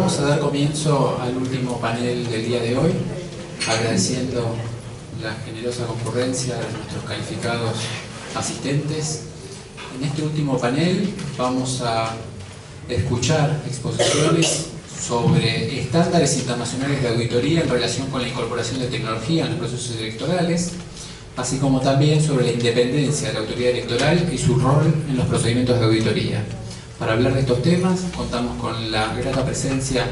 Vamos a dar comienzo al último panel del día de hoy, agradeciendo la generosa concurrencia de nuestros calificados asistentes. En este último panel vamos a escuchar exposiciones sobre estándares internacionales de auditoría en relación con la incorporación de tecnología en los procesos electorales, así como también sobre la independencia de la autoridad electoral y su rol en los procedimientos de auditoría. Para hablar de estos temas contamos con la grata presencia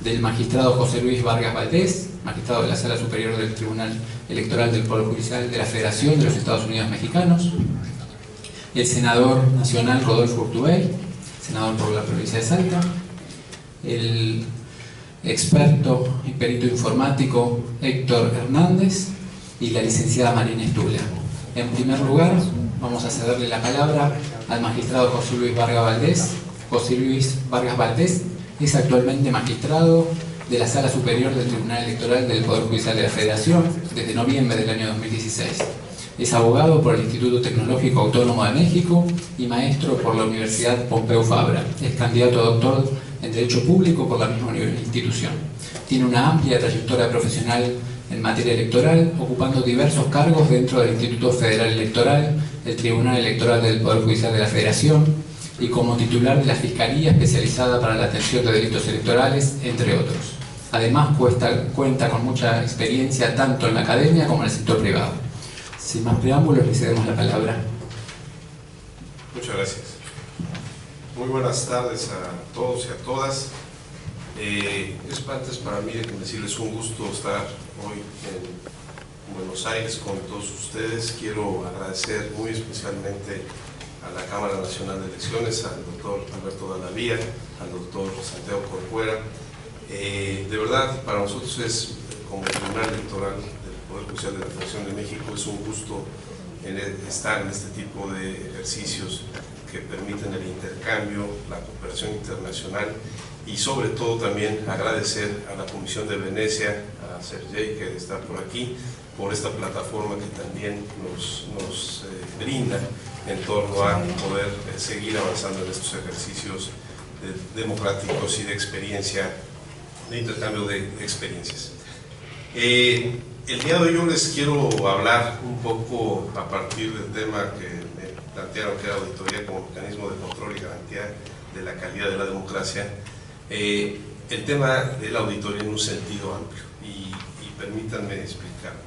del magistrado José Luis Vargas Valdés, magistrado de la Sala Superior del Tribunal Electoral del Poder Judicial de la Federación de los Estados Unidos Mexicanos, el senador nacional Rodolfo Urtubey, senador por la provincia de Salta, el experto y perito informático Héctor Hernández y la licenciada Marina Estula. En primer lugar, vamos a cederle la palabra al magistrado José Luis Vargas Valdés. José Luis Vargas Valdés es actualmente magistrado de la Sala Superior del Tribunal Electoral del Poder Judicial de la Federación desde noviembre del año 2016. Es abogado por el Instituto Tecnológico Autónomo de México y maestro por la Universidad Pompeu Fabra. Es candidato a doctor en Derecho Público por la misma institución. Tiene una amplia trayectoria profesional en materia electoral, ocupando diversos cargos dentro del Instituto Federal Electoral, el Tribunal Electoral del Poder Judicial de la Federación y como titular de la Fiscalía Especializada para la Atención de Delitos Electorales, entre otros. Además, cuenta con mucha experiencia tanto en la academia como en el sector privado. Sin más preámbulos, le cedemos la palabra. Muchas gracias. Muy buenas tardes a todos y a todas. Es para mí decirles un gusto estar hoy en Buenos Aires con todos ustedes. Quiero agradecer muy especialmente a la Cámara Nacional de Elecciones, al doctor Alberto Dallavía, al doctor Santiago Corcuera. De verdad, para nosotros es, como Tribunal Electoral del Poder Judicial de la Federación de México, es un gusto estar en este tipo de ejercicios que permiten el intercambio, la cooperación internacional y sobre todo también agradecer a la Comisión de Venecia, a Sergey que está por aquí, por esta plataforma que también nos brinda en torno a poder seguir avanzando en estos ejercicios democráticos y de experiencia, de intercambio de experiencias. El día de hoy yo les quiero hablar un poco a partir del tema que me plantearon, que era auditoría como mecanismo de control y garantía de la calidad de la democracia. El tema de la auditoría en un sentido amplio y permítanme explicarlo.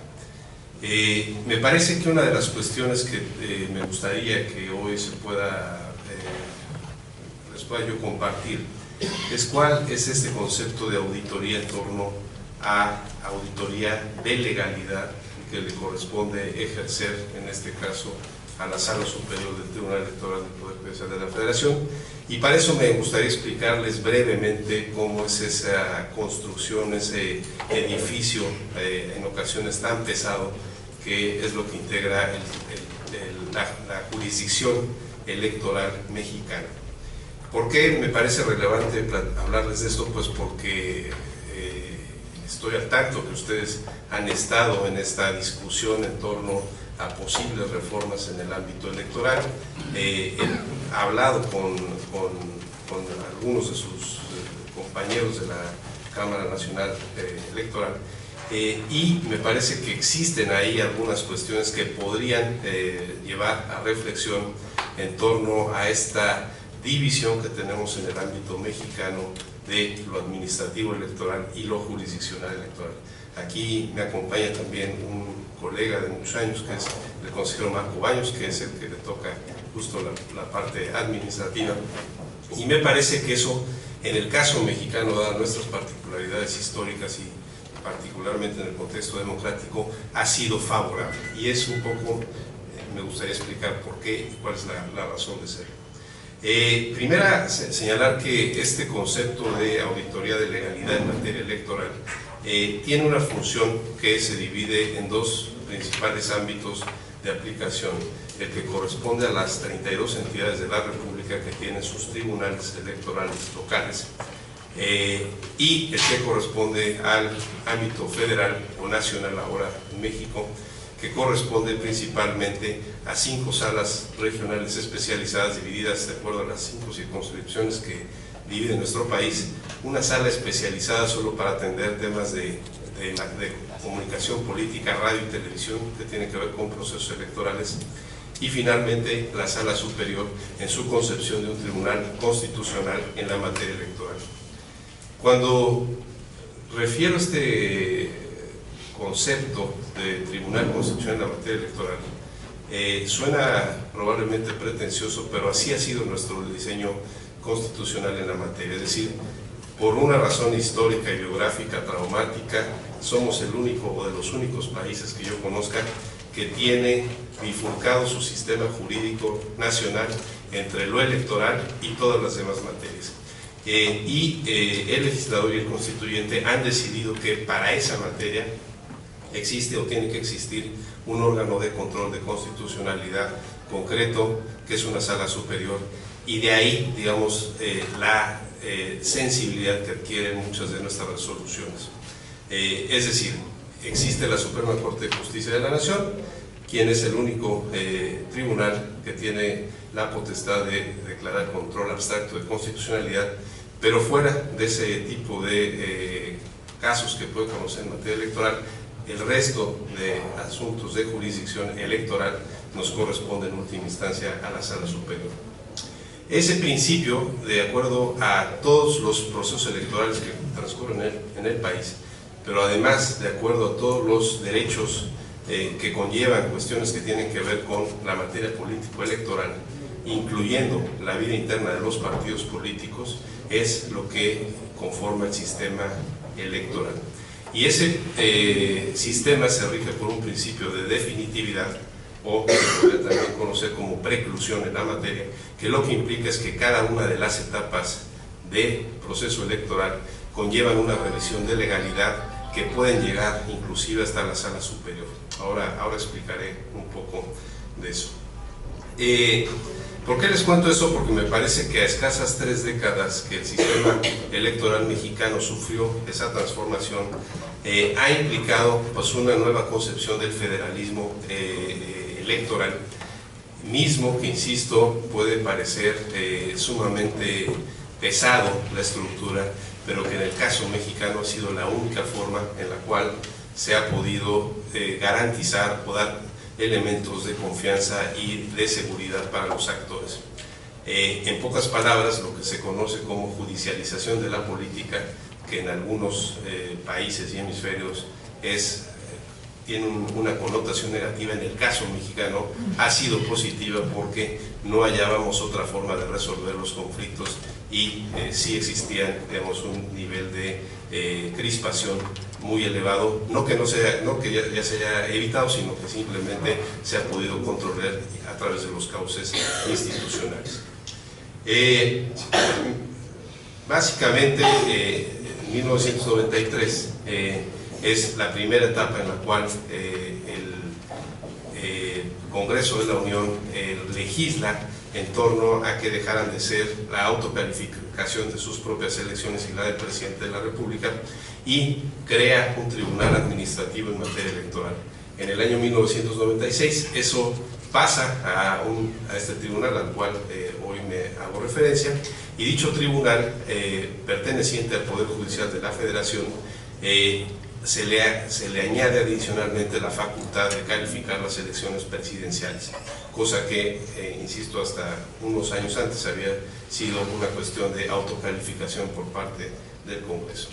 Me parece que una de las cuestiones que me gustaría que hoy les pueda yo compartir es cuál es este concepto de auditoría en torno a auditoría de legalidad que le corresponde ejercer, en este caso, a la Sala Superior del Tribunal Electoral del Poder Judicial de la Federación. Y para eso me gustaría explicarles brevemente cómo es esa construcción, ese edificio en ocasiones tan pesado, que es lo que integra la jurisdicción electoral mexicana. ¿Por qué me parece relevante hablarles de esto? Pues porque estoy al tanto que ustedes han estado en esta discusión en torno a posibles reformas en el ámbito electoral. He hablado con algunos de sus compañeros de la Cámara Nacional Electoral y me parece que existen ahí algunas cuestiones que podrían llevar a reflexión en torno a esta división que tenemos en el ámbito mexicano de lo administrativo electoral y lo jurisdiccional electoral. Aquí me acompaña también un colega de muchos años, que es el consejero Marco Baños, que es el que le toca justo la parte administrativa. Y me parece que eso, en el caso mexicano, dadas nuestras particularidades históricas y particularmente en el contexto democrático, ha sido favorable. Y es un poco, me gustaría explicar por qué y cuál es la razón de ser. Primera, señalar que este concepto de auditoría de legalidad en materia electoral tiene una función que se divide en dos principales ámbitos de aplicación: el que corresponde a las 32 entidades de la República que tienen sus tribunales electorales locales y el que corresponde al ámbito federal o nacional ahora en México, que corresponde principalmente a 5 salas regionales especializadas divididas de acuerdo a las 5 circunscripciones que divide nuestro país, una sala especializada solo para atender temas de comunicación política, radio y televisión que tienen que ver con procesos electorales, y finalmente la sala superior en su concepción de un tribunal constitucional en la materia electoral. Cuando refiero a este concepto de tribunal constitucional en la materia electoral, suena probablemente pretencioso, pero así ha sido nuestro diseño constitucional en la materia, es decir, por una razón histórica y biográfica traumática, somos el único o de los únicos países que yo conozca que tiene bifurcado su sistema jurídico nacional entre lo electoral y todas las demás materias. El legislador y el constituyente han decidido que para esa materia existe o tiene que existir un órgano de control de constitucionalidad concreto, que es una sala superior, y de ahí, digamos, la sensibilidad que adquieren muchas de nuestras resoluciones. Es decir, existe la Suprema Corte de Justicia de la Nación, quien es el único tribunal que tiene la potestad de declarar control abstracto de constitucionalidad, pero fuera de ese tipo de casos que puede conocer en materia electoral, el resto de asuntos de jurisdicción electoral nos corresponde en última instancia a la Sala Superior. Ese principio, de acuerdo a todos los procesos electorales que transcurren en el país, pero además de acuerdo a todos los derechos que conllevan cuestiones que tienen que ver con la materia político-electoral, incluyendo la vida interna de los partidos políticos, es lo que conforma el sistema electoral. Y ese sistema se rige por un principio de definitividad, o que se puede también conocer como preclusión en la materia, que lo que implica es que cada una de las etapas del proceso electoral conllevan una revisión de legalidad que pueden llegar inclusive hasta la sala superior. Ahora explicaré un poco de eso. ¿Por qué les cuento eso? Porque me parece que a escasas 3 décadas que el sistema electoral mexicano sufrió esa transformación, ha implicado pues una nueva concepción del federalismo electoral, mismo que, insisto, puede parecer sumamente pesado la estructura, pero que en el caso mexicano ha sido la única forma en la cual se ha podido garantizar o dar elementos de confianza y de seguridad para los actores. En pocas palabras, lo que se conoce como judicialización de la política, que en algunos países y hemisferios tiene una connotación negativa, en el caso mexicano ha sido positiva porque no hallábamos otra forma de resolver los conflictos y sí existía, digamos, un nivel de crispación muy elevado, no que ya se haya evitado, sino que simplemente se ha podido controlar a través de los cauces institucionales. Básicamente, 1993 es la primera etapa en la cual el Congreso de la Unión legisla en torno a que dejaran de ser la autocalificación de sus propias elecciones y la del presidente de la República, y crea un tribunal administrativo en materia electoral. En el año 1996 eso pasa a este tribunal al cual hoy me hago referencia, y dicho tribunal, perteneciente al Poder Judicial de la Federación, se le añade adicionalmente la facultad de calificar las elecciones presidenciales, cosa que, insisto, hasta unos años antes había sido una cuestión de autocalificación por parte del Congreso.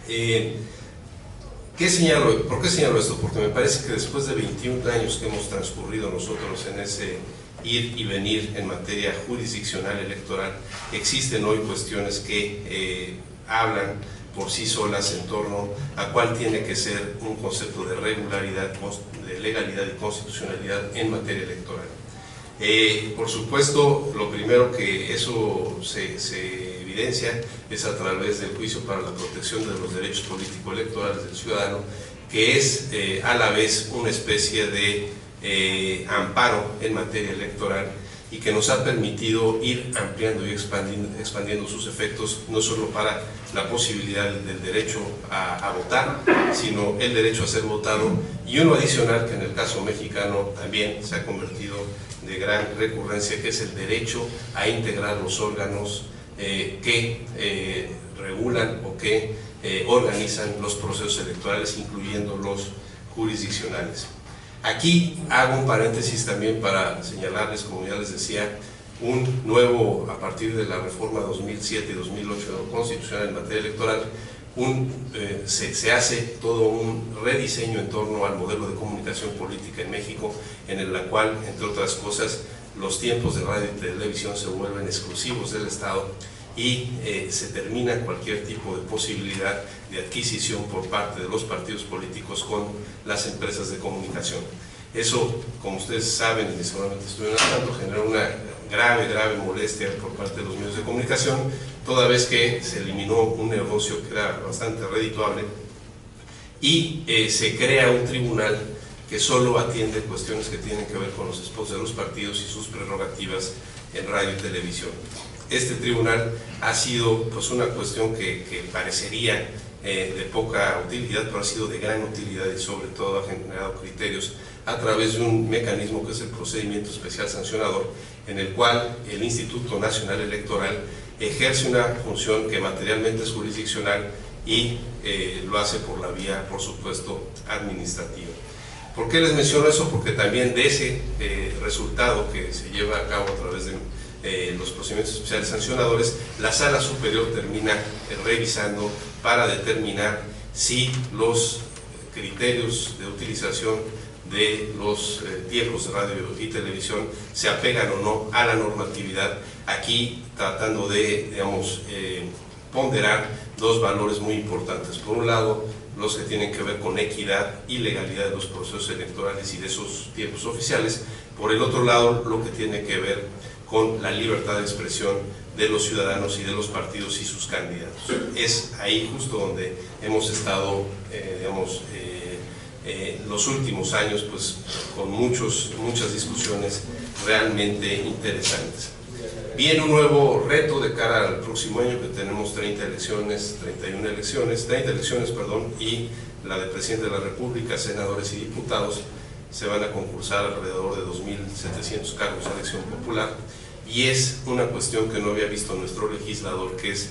¿Por qué señalo esto? Porque me parece que después de 21 años que hemos transcurrido nosotros en ese ir y venir en materia jurisdiccional electoral, existen hoy cuestiones que hablan por sí solas en torno a cuál tiene que ser un concepto de regularidad, de legalidad y constitucionalidad en materia electoral. Por supuesto, lo primero que eso se evidencia es a través del juicio para la protección de los derechos político-electorales del ciudadano, que es a la vez una especie de amparo en materia electoral, y que nos ha permitido ir ampliando y expandiendo sus efectos, no solo para la posibilidad del derecho a votar, sino el derecho a ser votado, y uno adicional que en el caso mexicano también se ha convertido de gran recurrencia, que es el derecho a integrar los órganos que regulan o que organizan los procesos electorales, incluyendo los jurisdiccionales. Aquí hago un paréntesis también para señalarles, como ya les decía, un nuevo, a partir de la reforma 2007 y 2008 constitucional en materia electoral, se hace todo un rediseño en torno al modelo de comunicación política en México, en el cual, entre otras cosas, los tiempos de radio y televisión se vuelven exclusivos del Estado y se termina cualquier tipo de posibilidad de adquisición por parte de los partidos políticos con las empresas de comunicación. Eso, como ustedes saben y seguramente estuvieron hablando, generó una grave molestia por parte de los medios de comunicación, toda vez que se eliminó un negocio que era bastante redituable y se crea un tribunal que solo atiende cuestiones que tienen que ver con los spots de los partidos y sus prerrogativas en radio y televisión. Este tribunal ha sido pues una cuestión que parecería de poca utilidad, pero ha sido de gran utilidad y sobre todo ha generado criterios a través de un mecanismo que es el procedimiento especial sancionador, en el cual el Instituto Nacional Electoral ejerce una función que materialmente es jurisdiccional y lo hace por la vía, por supuesto, administrativa. ¿Por qué les menciono eso? Porque también de ese resultado que se lleva a cabo a través de los procedimientos especiales sancionadores, la Sala Superior termina revisando para determinar si los criterios de utilización de los tiempos de radio y televisión se apegan o no a la normatividad, aquí tratando de, digamos, ponderar dos valores muy importantes. Por un lado, los que tienen que ver con equidad y legalidad de los procesos electorales y de esos tiempos oficiales. Por el otro lado, lo que tiene que ver con la libertad de expresión de los ciudadanos y de los partidos y sus candidatos. Es ahí justo donde hemos estado, digamos, los últimos años, pues, con muchas discusiones realmente interesantes. Viene un nuevo reto de cara al próximo año, que tenemos 30 elecciones, y la de Presidente de la República, senadores y diputados. Se van a concursar alrededor de 2.700 cargos de elección popular, y es una cuestión que no había visto nuestro legislador, que es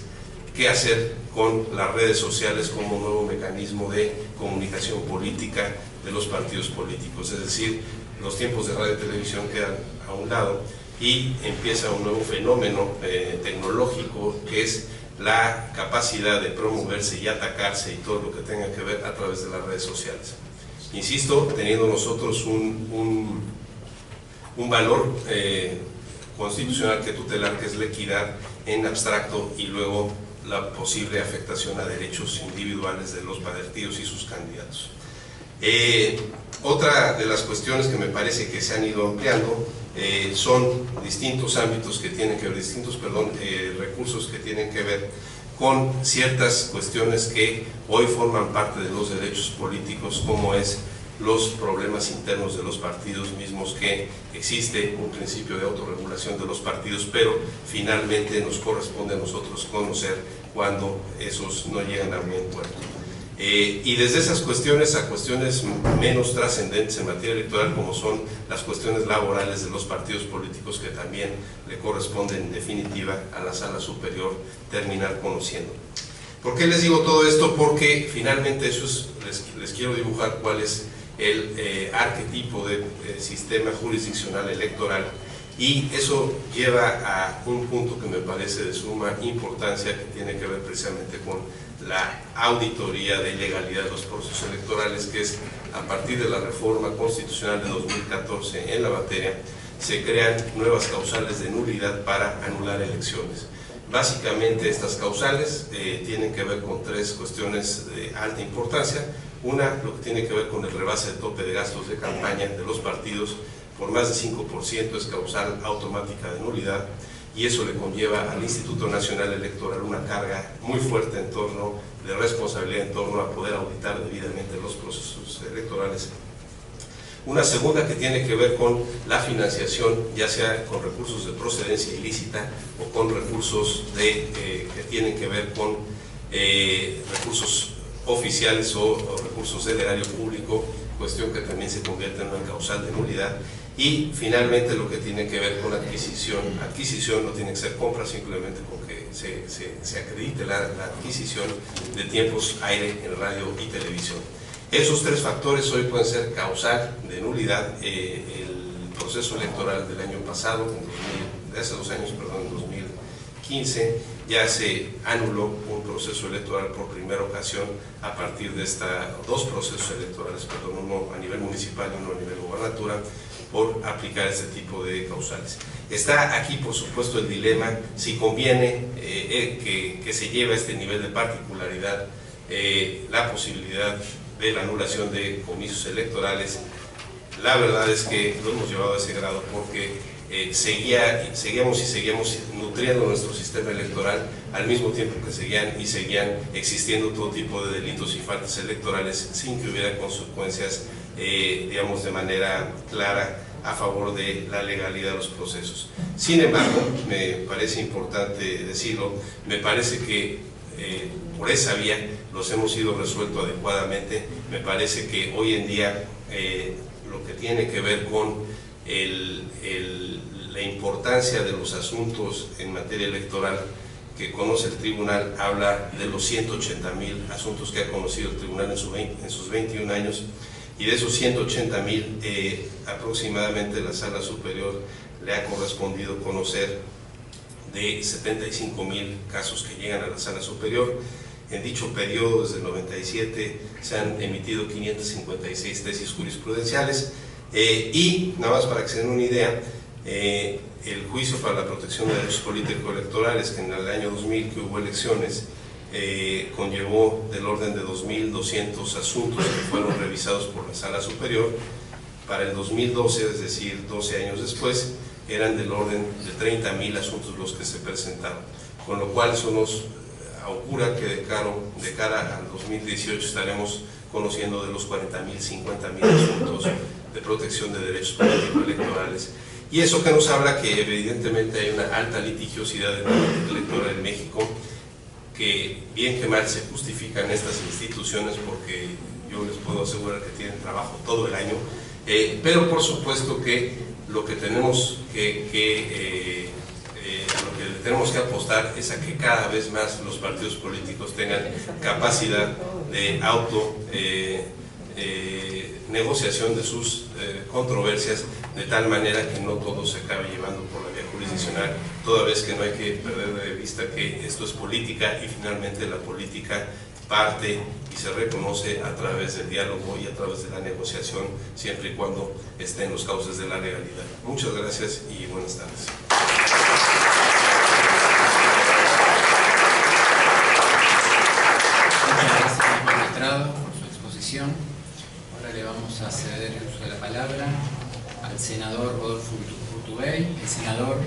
qué hacer con las redes sociales como nuevo mecanismo de comunicación política de los partidos políticos. Es decir, los tiempos de radio y televisión quedan a un lado y empieza un nuevo fenómeno tecnológico, que es la capacidad de promoverse y atacarse y todo lo que tenga que ver a través de las redes sociales. Insisto, teniendo nosotros un valor constitucional que tutelar, que es la equidad en abstracto, y luego la posible afectación a derechos individuales de los partidos y sus candidatos. Otra de las cuestiones que me parece que se han ido ampliando son distintos ámbitos que tienen que ver, recursos que tienen que ver con ciertas cuestiones que hoy forman parte de los derechos políticos, como es los problemas internos de los partidos mismos, que existe un principio de autorregulación de los partidos, pero finalmente nos corresponde a nosotros conocer cuando esos no llegan a buen puerto. Y desde esas cuestiones a cuestiones menos trascendentes en materia electoral, como son las cuestiones laborales de los partidos políticos, que también le corresponden en definitiva a la Sala Superior terminar conociendo. ¿Por qué les digo todo esto? Porque finalmente eso es, les quiero dibujar cuál es el arquetipo de sistema jurisdiccional electoral, y eso lleva a un punto que me parece de suma importancia, que tiene que ver precisamente con la auditoría de legalidad de los procesos electorales, que es a partir de la reforma constitucional de 2014 en la materia, se crean nuevas causales de nulidad para anular elecciones. Básicamente estas causales tienen que ver con tres cuestiones de alta importancia. Una, lo que tiene que ver con el rebase de tope de gastos de campaña de los partidos por más de 5%, es causal automática de nulidad, y eso le conlleva al Instituto Nacional Electoral una carga muy fuerte en torno de responsabilidad en torno a poder auditar debidamente los procesos electorales. Una segunda, que tiene que ver con la financiación, ya sea con recursos de procedencia ilícita o con recursos que tienen que ver con recursos oficiales o recursos del erario público, cuestión que también se convierte en una causal de nulidad. Y finalmente lo que tiene que ver con adquisición no tiene que ser compra, simplemente con que se acredite la adquisición de tiempos aire en radio y televisión. Esos tres factores hoy pueden ser causal de nulidad. El proceso electoral del año pasado, de hace 2 años, perdón, en 2015, ya se anuló un proceso electoral por primera ocasión a partir de dos procesos electorales, perdón, uno a nivel municipal y uno a nivel gobernatura, por aplicar este tipo de causales. Está aquí, por supuesto, el dilema si conviene que se lleve a este nivel de particularidad la posibilidad de la anulación de comicios electorales. La verdad es que lo hemos llevado a ese grado porque seguíamos nutriendo nuestro sistema electoral al mismo tiempo que seguían existiendo todo tipo de delitos y faltas electorales sin que hubiera consecuencias digamos, de manera clara a favor de la legalidad de los procesos. Sin embargo, me parece importante decirlo, me parece que por esa vía los hemos ido resuelto adecuadamente. Me parece que hoy en día lo que tiene que ver con la importancia de los asuntos en materia electoral que conoce el tribunal, habla de los 180,000 asuntos que ha conocido el tribunal en sus 21 años, y de esos 180,000 aproximadamente la Sala Superior le ha correspondido conocer de 75,000 casos que llegan a la Sala Superior. En dicho periodo, desde el 97, se han emitido 556 tesis jurisprudenciales y, nada más para que se den una idea, el juicio para la protección de derechos político-electorales, que en el año 2000, que hubo elecciones, conllevó del orden de 2.200 asuntos que fueron revisados por la Sala Superior. Para el 2012, es decir, 12 años después, eran del orden de 30,000 asuntos los que se presentaron, con lo cual eso nos augura que de cara al 2018 estaremos conociendo de los 40,000, 50,000 asuntos de protección de derechos político-electorales. Y eso que nos habla que evidentemente hay una alta litigiosidad en la política electoral en México, que bien que mal se justifican estas instituciones, porque yo les puedo asegurar que tienen trabajo todo el año, pero por supuesto que lo que tenemos que apostar es a que cada vez más los partidos políticos tengan capacidad de negociación de sus controversias, de tal manera que no todo se acabe llevando por la vía jurisdiccional, toda vez que no hay que perder de vista que esto es política y finalmente la política parte y se reconoce a través del diálogo y a través de la negociación, siempre y cuando esté en los cauces de la legalidad. Muchas gracias y buenas tardes. Muchas gracias, magistrado, por su exposición. Ahora le vamos a ceder el uso de la palabra al senador Rodolfo Urtubey. El senador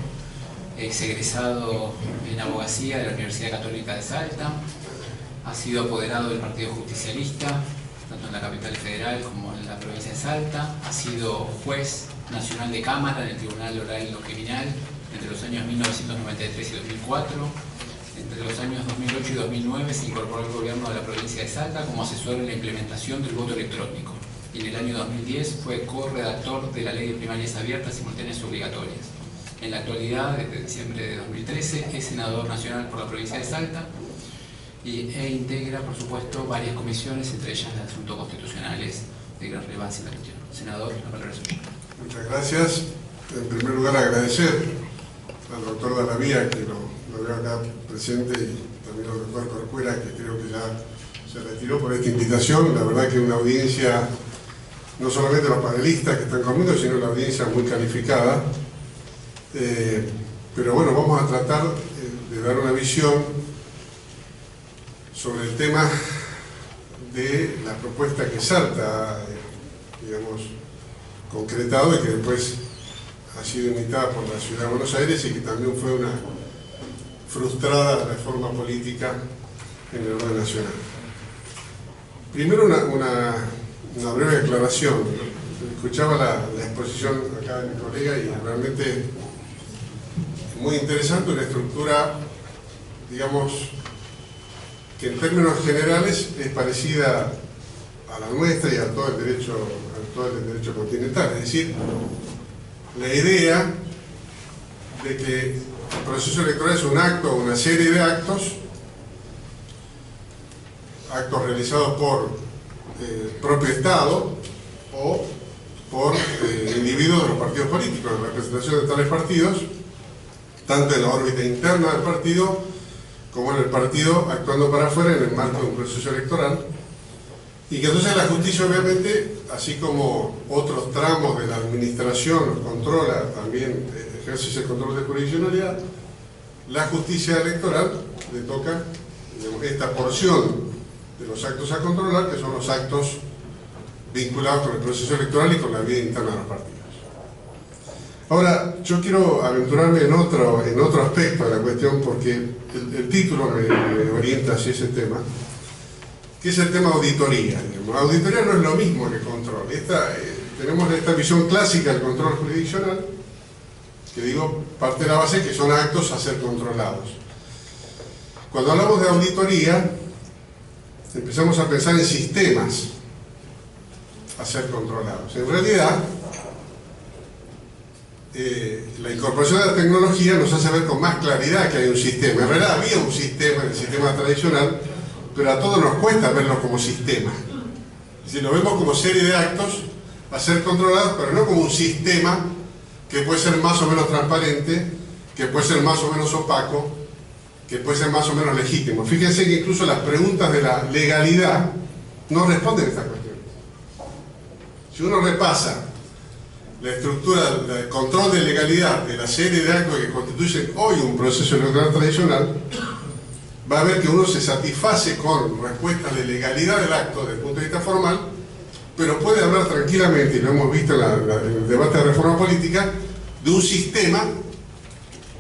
es egresado en abogacía de la Universidad Católica de Salta, ha sido apoderado del Partido Justicialista, tanto en la capital federal como en la provincia de Salta, ha sido juez nacional de Cámara en el Tribunal Oral y Criminal entre los años 1993 y 2004. Entre los años 2008 y 2009 se incorporó al gobierno de la provincia de Salta como asesor en la implementación del voto electrónico. Y en el año 2010 fue corredactor de la Ley de Primarias Abiertas, Simultáneas y Obligatorias. En la actualidad, desde diciembre de 2013, es senador nacional por la provincia de Salta e integra, por supuesto, varias comisiones, entre ellas las de asuntos constitucionales de gran relevancia en la cuestión. Senador, la palabra es suya. Muchas gracias. En primer lugar, agradecer al doctor Dalavía, que lo veo acá presente, y también al doctor Corcuera, que creo que ya se retiró por esta invitación. La verdad que una audiencia, no solamente los panelistas que están conmigo, sino una audiencia muy calificada. Pero bueno, vamos a tratar de dar una visión sobre el tema de la propuesta que Salta, digamos, concretado y que después ha sido imitada por la Ciudad de Buenos Aires y que también fue una frustrada reforma política en el orden nacional. Primero una breve aclaración. Escuchaba la exposición acá de mi colega y realmente es muy interesante, una estructura, digamos, que en términos generales es parecida a la nuestra y a todo el derecho continental. Es decir, la idea de que el proceso electoral es un acto o una serie de actos realizados por el propio Estado o por individuos de los partidos políticos, en representación de tales partidos, tanto en la órbita interna del partido como en el partido actuando para afuera en el marco de un proceso electoral, y que entonces la justicia, obviamente, así como otros tramos de la administración los controla, también ejerce el control de jurisdiccionalidad, la justicia electoral le toca, digamos, esta porción de los actos a controlar, que son los actos vinculados con el proceso electoral y con la vida interna de los partidos. Ahora, yo quiero aventurarme en otro aspecto de la cuestión, porque el título me orienta hacia ese tema, que es el tema auditoría. Digamos. Auditoría no es lo mismo que control. Tenemos esta visión clásica del control jurisdiccional, que digo, parte de la base que son actos a ser controlados. Cuando hablamos de auditoría, empezamos a pensar en sistemas a ser controlados. En realidad, la incorporación de la tecnología nos hace ver con más claridad que hay un sistema. En realidad había un sistema en el sistema tradicional, pero a todos nos cuesta verlo como sistema. Es decir, lo vemos como serie de actos a ser controlados, pero no como un sistema que puede ser más o menos transparente, que puede ser más o menos opaco, que puede ser más o menos legítimo. Fíjense que incluso las preguntas de la legalidad no responden a esta cuestión. Si uno repasa la estructura del control de legalidad de la serie de actos que constituyen hoy un proceso electoral tradicional, va a ver que uno se satisface con respuestas de legalidad del acto desde el punto de vista formal, pero puede hablar tranquilamente, y lo hemos visto en el debate de reforma política, de un sistema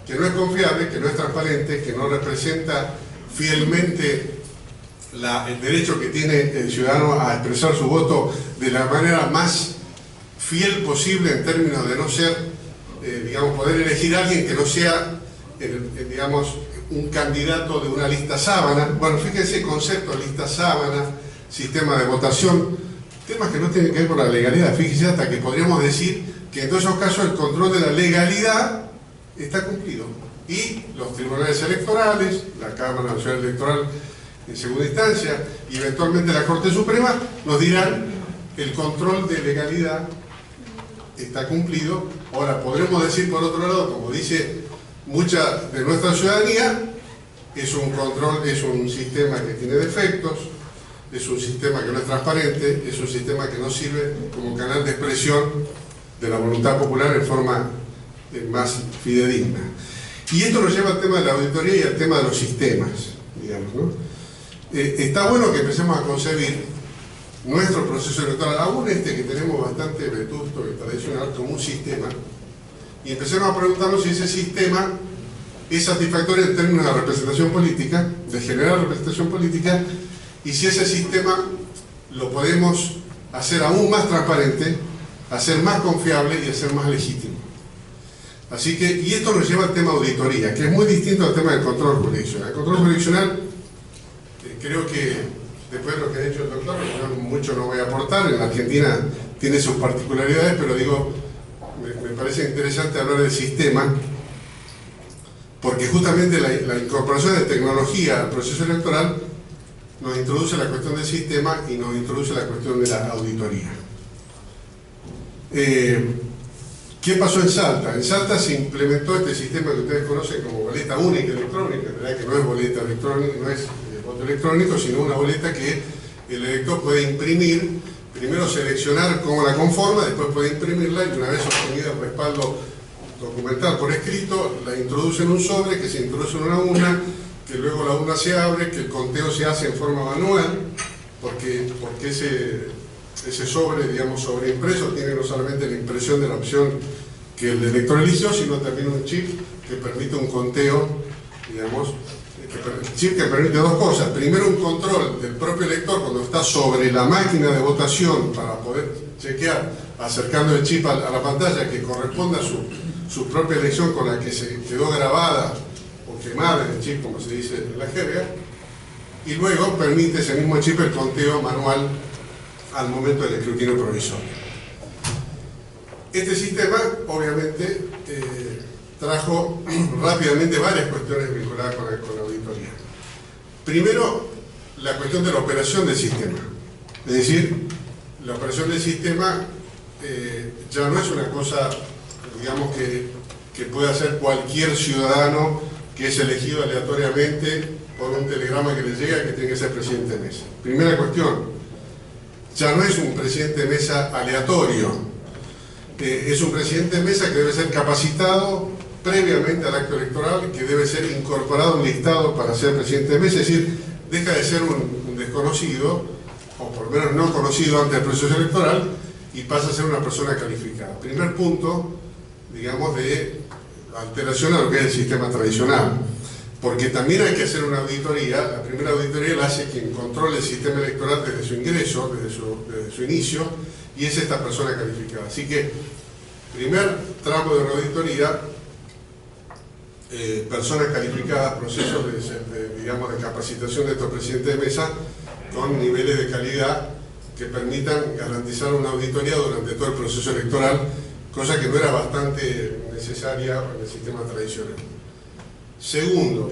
que no es confiable, que no es transparente, que no representa fielmente el derecho que tiene el ciudadano a expresar su voto de la manera más fiel posible en términos de no ser, digamos, poder elegir a alguien que no sea, digamos, un candidato de una lista sábana. Bueno, fíjense el concepto, lista sábana, sistema de votación, temas que no tienen que ver con la legalidad. Fíjense hasta que podríamos decir que en todos esos casos el control de la legalidad está cumplido. Y los tribunales electorales, la Cámara Nacional Electoral en segunda instancia y eventualmente la Corte Suprema nos dirán el control de legalidad está cumplido. Ahora podremos decir por otro lado, como dice mucha de nuestra ciudadanía, es un control, es un sistema que tiene defectos, es un sistema que no es transparente, es un sistema que no sirve como canal de expresión de la voluntad popular en forma más fidedigna. Y esto nos lleva al tema de la auditoría y al tema de los sistemas, digamos, ¿no? Está bueno que empecemos a concebir nuestro proceso electoral, aún que tenemos bastante vetusto y tradicional, como un sistema, y empecemos a preguntarnos si ese sistema es satisfactorio en términos de representación política, de generar representación política, y si ese sistema lo podemos hacer aún más transparente, hacer más confiable y hacer más legítimo. Así que, y esto nos lleva al tema auditoría, que es muy distinto al tema del control jurisdiccional. El control jurisdiccional, creo que después de lo que ha dicho el doctor, mucho no voy a aportar. En la Argentina tiene sus particularidades, pero digo, me parece interesante hablar del sistema, porque justamente la incorporación de tecnología al proceso electoral nos introduce la cuestión del sistema y nos introduce la cuestión de la auditoría. ¿Qué pasó en Salta? En Salta se implementó este sistema que ustedes conocen como boleta única electrónica, en realidad que no es boleta electrónica, no es voto electrónico, sino una boleta que el elector puede imprimir, primero seleccionar cómo la conforma, después puede imprimirla y una vez obtenida el respaldo documental por escrito, la introduce en un sobre, que se introduce en una urna, que luego la urna se abre, que el conteo se hace en forma manual, porque ese sobre, digamos, sobreimpreso, tiene no solamente la impresión de la opción que el elector eligió, sino también un chip que permite un conteo, digamos, chip que permite dos cosas. Primero, un control del propio elector cuando está sobre la máquina de votación para poder chequear, acercando el chip a la pantalla, que corresponda a su propia elección con la que se quedó grabada o quemada en el chip, como se dice en la jerga, y luego permite ese mismo chip el conteo manual al momento del escrutinio provisorio. Este sistema, obviamente, trajo rápidamente varias cuestiones vinculadas con la auditoría. Primero, la cuestión de la operación del sistema. Es decir, la operación del sistema ya no es una cosa, digamos, que pueda hacer cualquier ciudadano que es elegido aleatoriamente por un telegrama que le llega y que tiene que ser presidente de mesa. Primera cuestión, ya no es un presidente de mesa aleatorio, es un presidente de mesa que debe ser capacitado previamente al acto electoral, que debe ser incorporado a un listado para ser presidente de mesa, es decir, deja de ser un desconocido, o por lo menos no conocido antes del proceso electoral, y pasa a ser una persona calificada. Primer punto, digamos, de alteración a lo que es el sistema tradicional, porque también hay que hacer una auditoría. La primera auditoría la hace quien controla el sistema electoral desde su ingreso, desde su inicio, y es esta persona calificada. Así que, primer tramo de una auditoría, personas calificadas, procesos digamos, de capacitación de estos presidentes de mesa con niveles de calidad que permitan garantizar una auditoría durante todo el proceso electoral, cosa que no era bastante necesaria en el sistema tradicional. Segundo,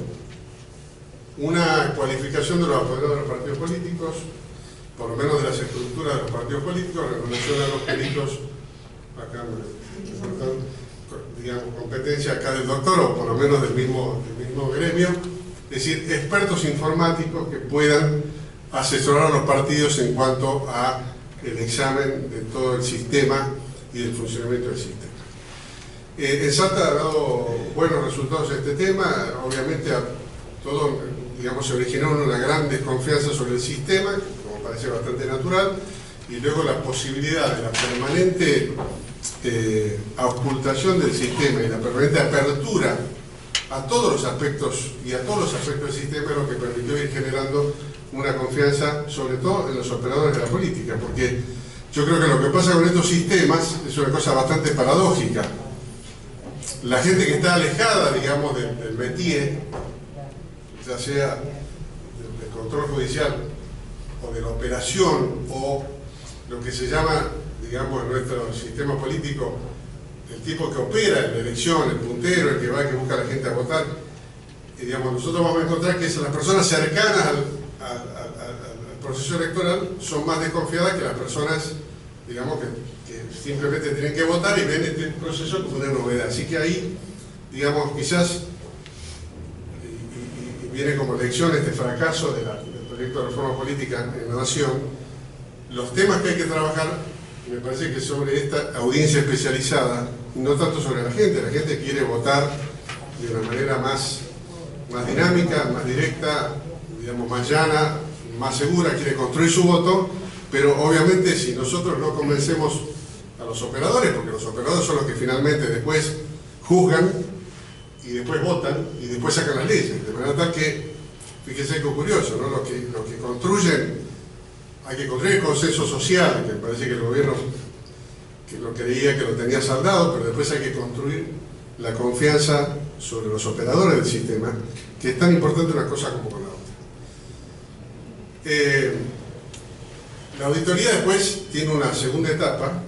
una cualificación de los apoderados de los partidos políticos, por lo menos de las estructuras de los partidos políticos, en relación a los peritos, acá me faltan, digamos, competencia acá del doctor, o por lo menos del mismo gremio, es decir, expertos informáticos que puedan asesorar a los partidos en cuanto a el examen de todo el sistema y del funcionamiento del sistema. En Salta ha dado buenos resultados este tema. Obviamente todo, digamos, se originó en una gran desconfianza sobre el sistema, como parece bastante natural, y luego la posibilidad de la permanente ocultación del sistema y la permanente apertura a todos los aspectos y a todos los aspectos del sistema es lo que permitió ir generando una confianza, sobre todo en los operadores de la política, porque yo creo que lo que pasa con estos sistemas es una cosa bastante paradójica. La gente que está alejada, digamos, del métier, ya sea del control judicial o de la operación, o lo que se llama, digamos, en nuestro sistema político, el tipo que opera en la elección, el puntero, el que va, que busca a la gente a votar, y, digamos, nosotros vamos a encontrar que las personas cercanas al proceso electoral son más desconfiadas que las personas, digamos, que simplemente tienen que votar y ven este proceso como una novedad. Así que ahí, digamos, quizás y viene como lección este fracaso del proyecto de reforma política en la nación. Los temas que hay que trabajar, me parece que sobre esta audiencia especializada, no tanto sobre la gente quiere votar de una manera más dinámica, más directa, digamos, más llana, más segura, quiere construir su voto, pero obviamente si nosotros no convencemos a los operadores, porque los operadores son los que finalmente después juzgan y después votan y después sacan las leyes, de manera tal que, fíjense qué curioso, ¿no? Lo que construyen, hay que construir el consenso social, que me parece que el gobierno que lo creía que lo tenía saldado, pero después hay que construir la confianza sobre los operadores del sistema, que es tan importante una cosa como con la otra. La auditoría después tiene una segunda etapa,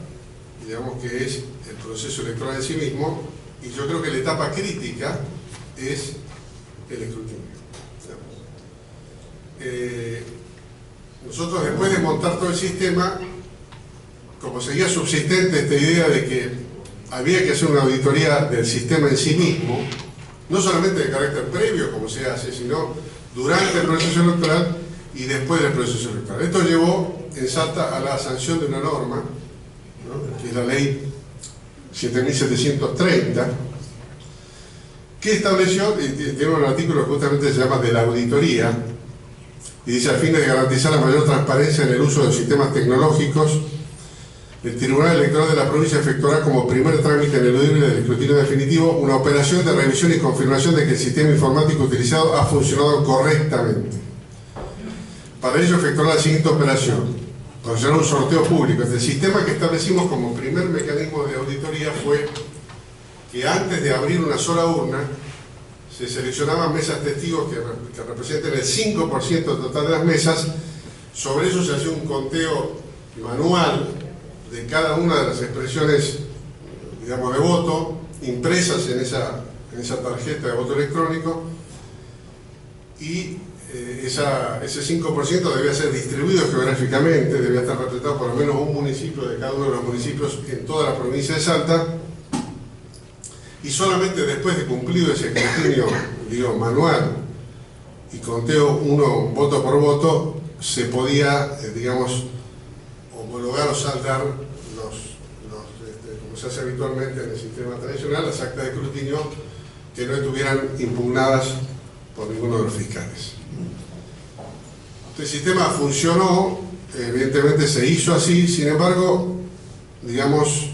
digamos, que es el proceso electoral en sí mismo, y yo creo que la etapa crítica es el escrutinio. Nosotros, después de montar todo el sistema, como seguía subsistente esta idea de que había que hacer una auditoría del sistema en sí mismo, no solamente de carácter previo, como se hace, sino durante el proceso electoral y después del proceso electoral. Esto llevó en Salta a la sanción de una norma, ¿no?, que es la ley 7.730, que estableció, y tiene un artículo que justamente se llama de la auditoría, y dice: a fin de garantizar la mayor transparencia en el uso de los sistemas tecnológicos, el Tribunal Electoral de la provincia efectuará como primer trámite ineludible del escrutinio definitivo una operación de revisión y confirmación de que el sistema informático utilizado ha funcionado correctamente. Para ello efectuará la siguiente operación: proporcionar un sorteo público. El sistema que establecimos como primer mecanismo de auditoría fue que antes de abrir una sola urna se seleccionaban mesas testigos que representen el 5% total de las mesas. Sobre eso se hacía un conteo manual de cada una de las expresiones digamos, de voto, impresas en esa tarjeta de voto electrónico, y ese 5% debía ser distribuido geográficamente, debía estar representado por lo menos un municipio de cada uno de los municipios en toda la provincia de Salta, y solamente después de cumplido ese escrutinio, digo, manual y conteo uno voto por voto, se podía, digamos, homologar o saldar como se hace habitualmente en el sistema tradicional, las actas de escrutinio que no estuvieran impugnadas por ninguno de los fiscales. Este sistema funcionó, evidentemente se hizo así, sin embargo, digamos,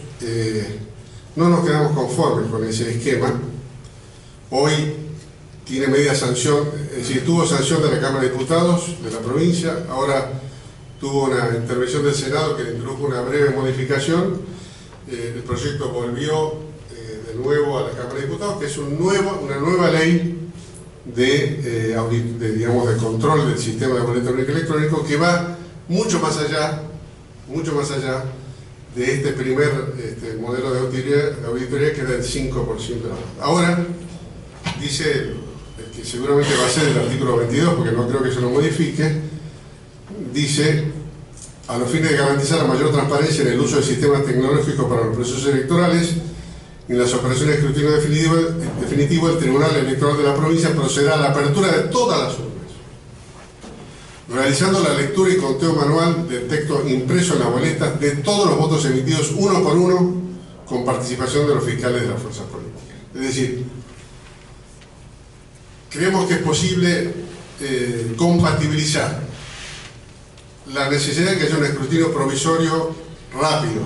no nos quedamos conformes con ese esquema. Hoy tiene media sanción, es decir, tuvo sanción de la Cámara de Diputados de la provincia, ahora tuvo una intervención del Senado que le introdujo una breve modificación. El proyecto volvió de nuevo a la Cámara de Diputados, que es una nueva ley digamos, de control del sistema de boleto único electrónico, que va mucho más allá de este primer modelo de auditoría, que era el 5%. Ahora, dice el que seguramente va a ser el artículo 22, porque no creo que se lo modifique, dice: a los fines de garantizar la mayor transparencia en el uso de sistemas tecnológicos para los procesos electorales y en las operaciones de escrutinio definitivo, el Tribunal Electoral de la provincia procederá a la apertura de todas las urnas, realizando la lectura y conteo manual del texto impreso en las boletas de todos los votos emitidos uno por uno, con participación de los fiscales de las fuerzas políticas. Es decir, creemos que es posible compatibilizar la necesidad de que haya un escrutinio provisorio rápido,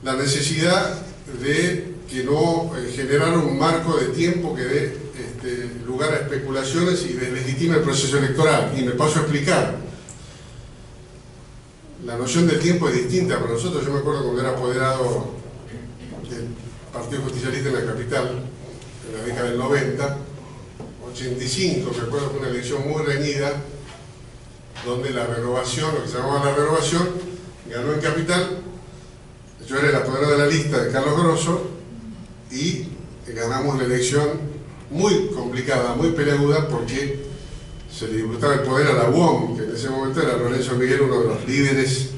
la necesidad de que no generar un marco de tiempo que dé lugar a especulaciones y deslegitime el proceso electoral. Y me paso a explicar. La noción del tiempo es distinta para nosotros. Yo me acuerdo cuando era apoderado del Partido Justicialista en la capital, en la década del 90, 85, me acuerdo que una elección muy reñida, donde la renovación, lo que se llamaba la renovación, ganó en capital. Yo era el apoderado de la lista de Carlos Grosso y ganamos la elección muy complicada, muy peleaguda, porque se le disputaba el poder a la UOM, que en ese momento era Lorenzo Miguel, uno de los líderes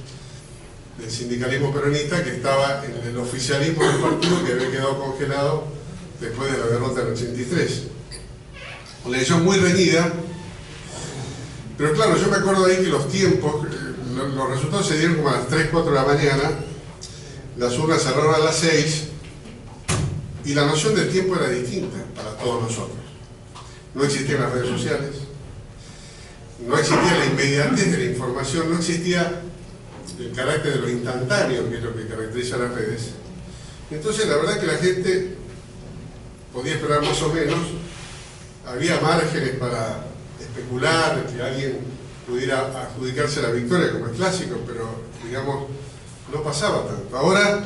del sindicalismo peronista, que estaba en el oficialismo del partido, que había quedado congelado después de la derrota del 83. Una elección muy reñida, pero claro, yo me acuerdo ahí que los tiempos, los resultados se dieron como a las 3, 4 de la mañana, las urnas cerraron a las 6, y la noción del tiempo era distinta para todos nosotros. No existían las redes sociales, no existía la inmediatez de la información, no existía el carácter de lo instantáneo, que es lo que caracteriza a las redes. Entonces la verdad que la gente podía esperar más o menos, había márgenes para especular, que alguien pudiera adjudicarse la victoria, como es clásico, pero digamos, no pasaba tanto. Ahora,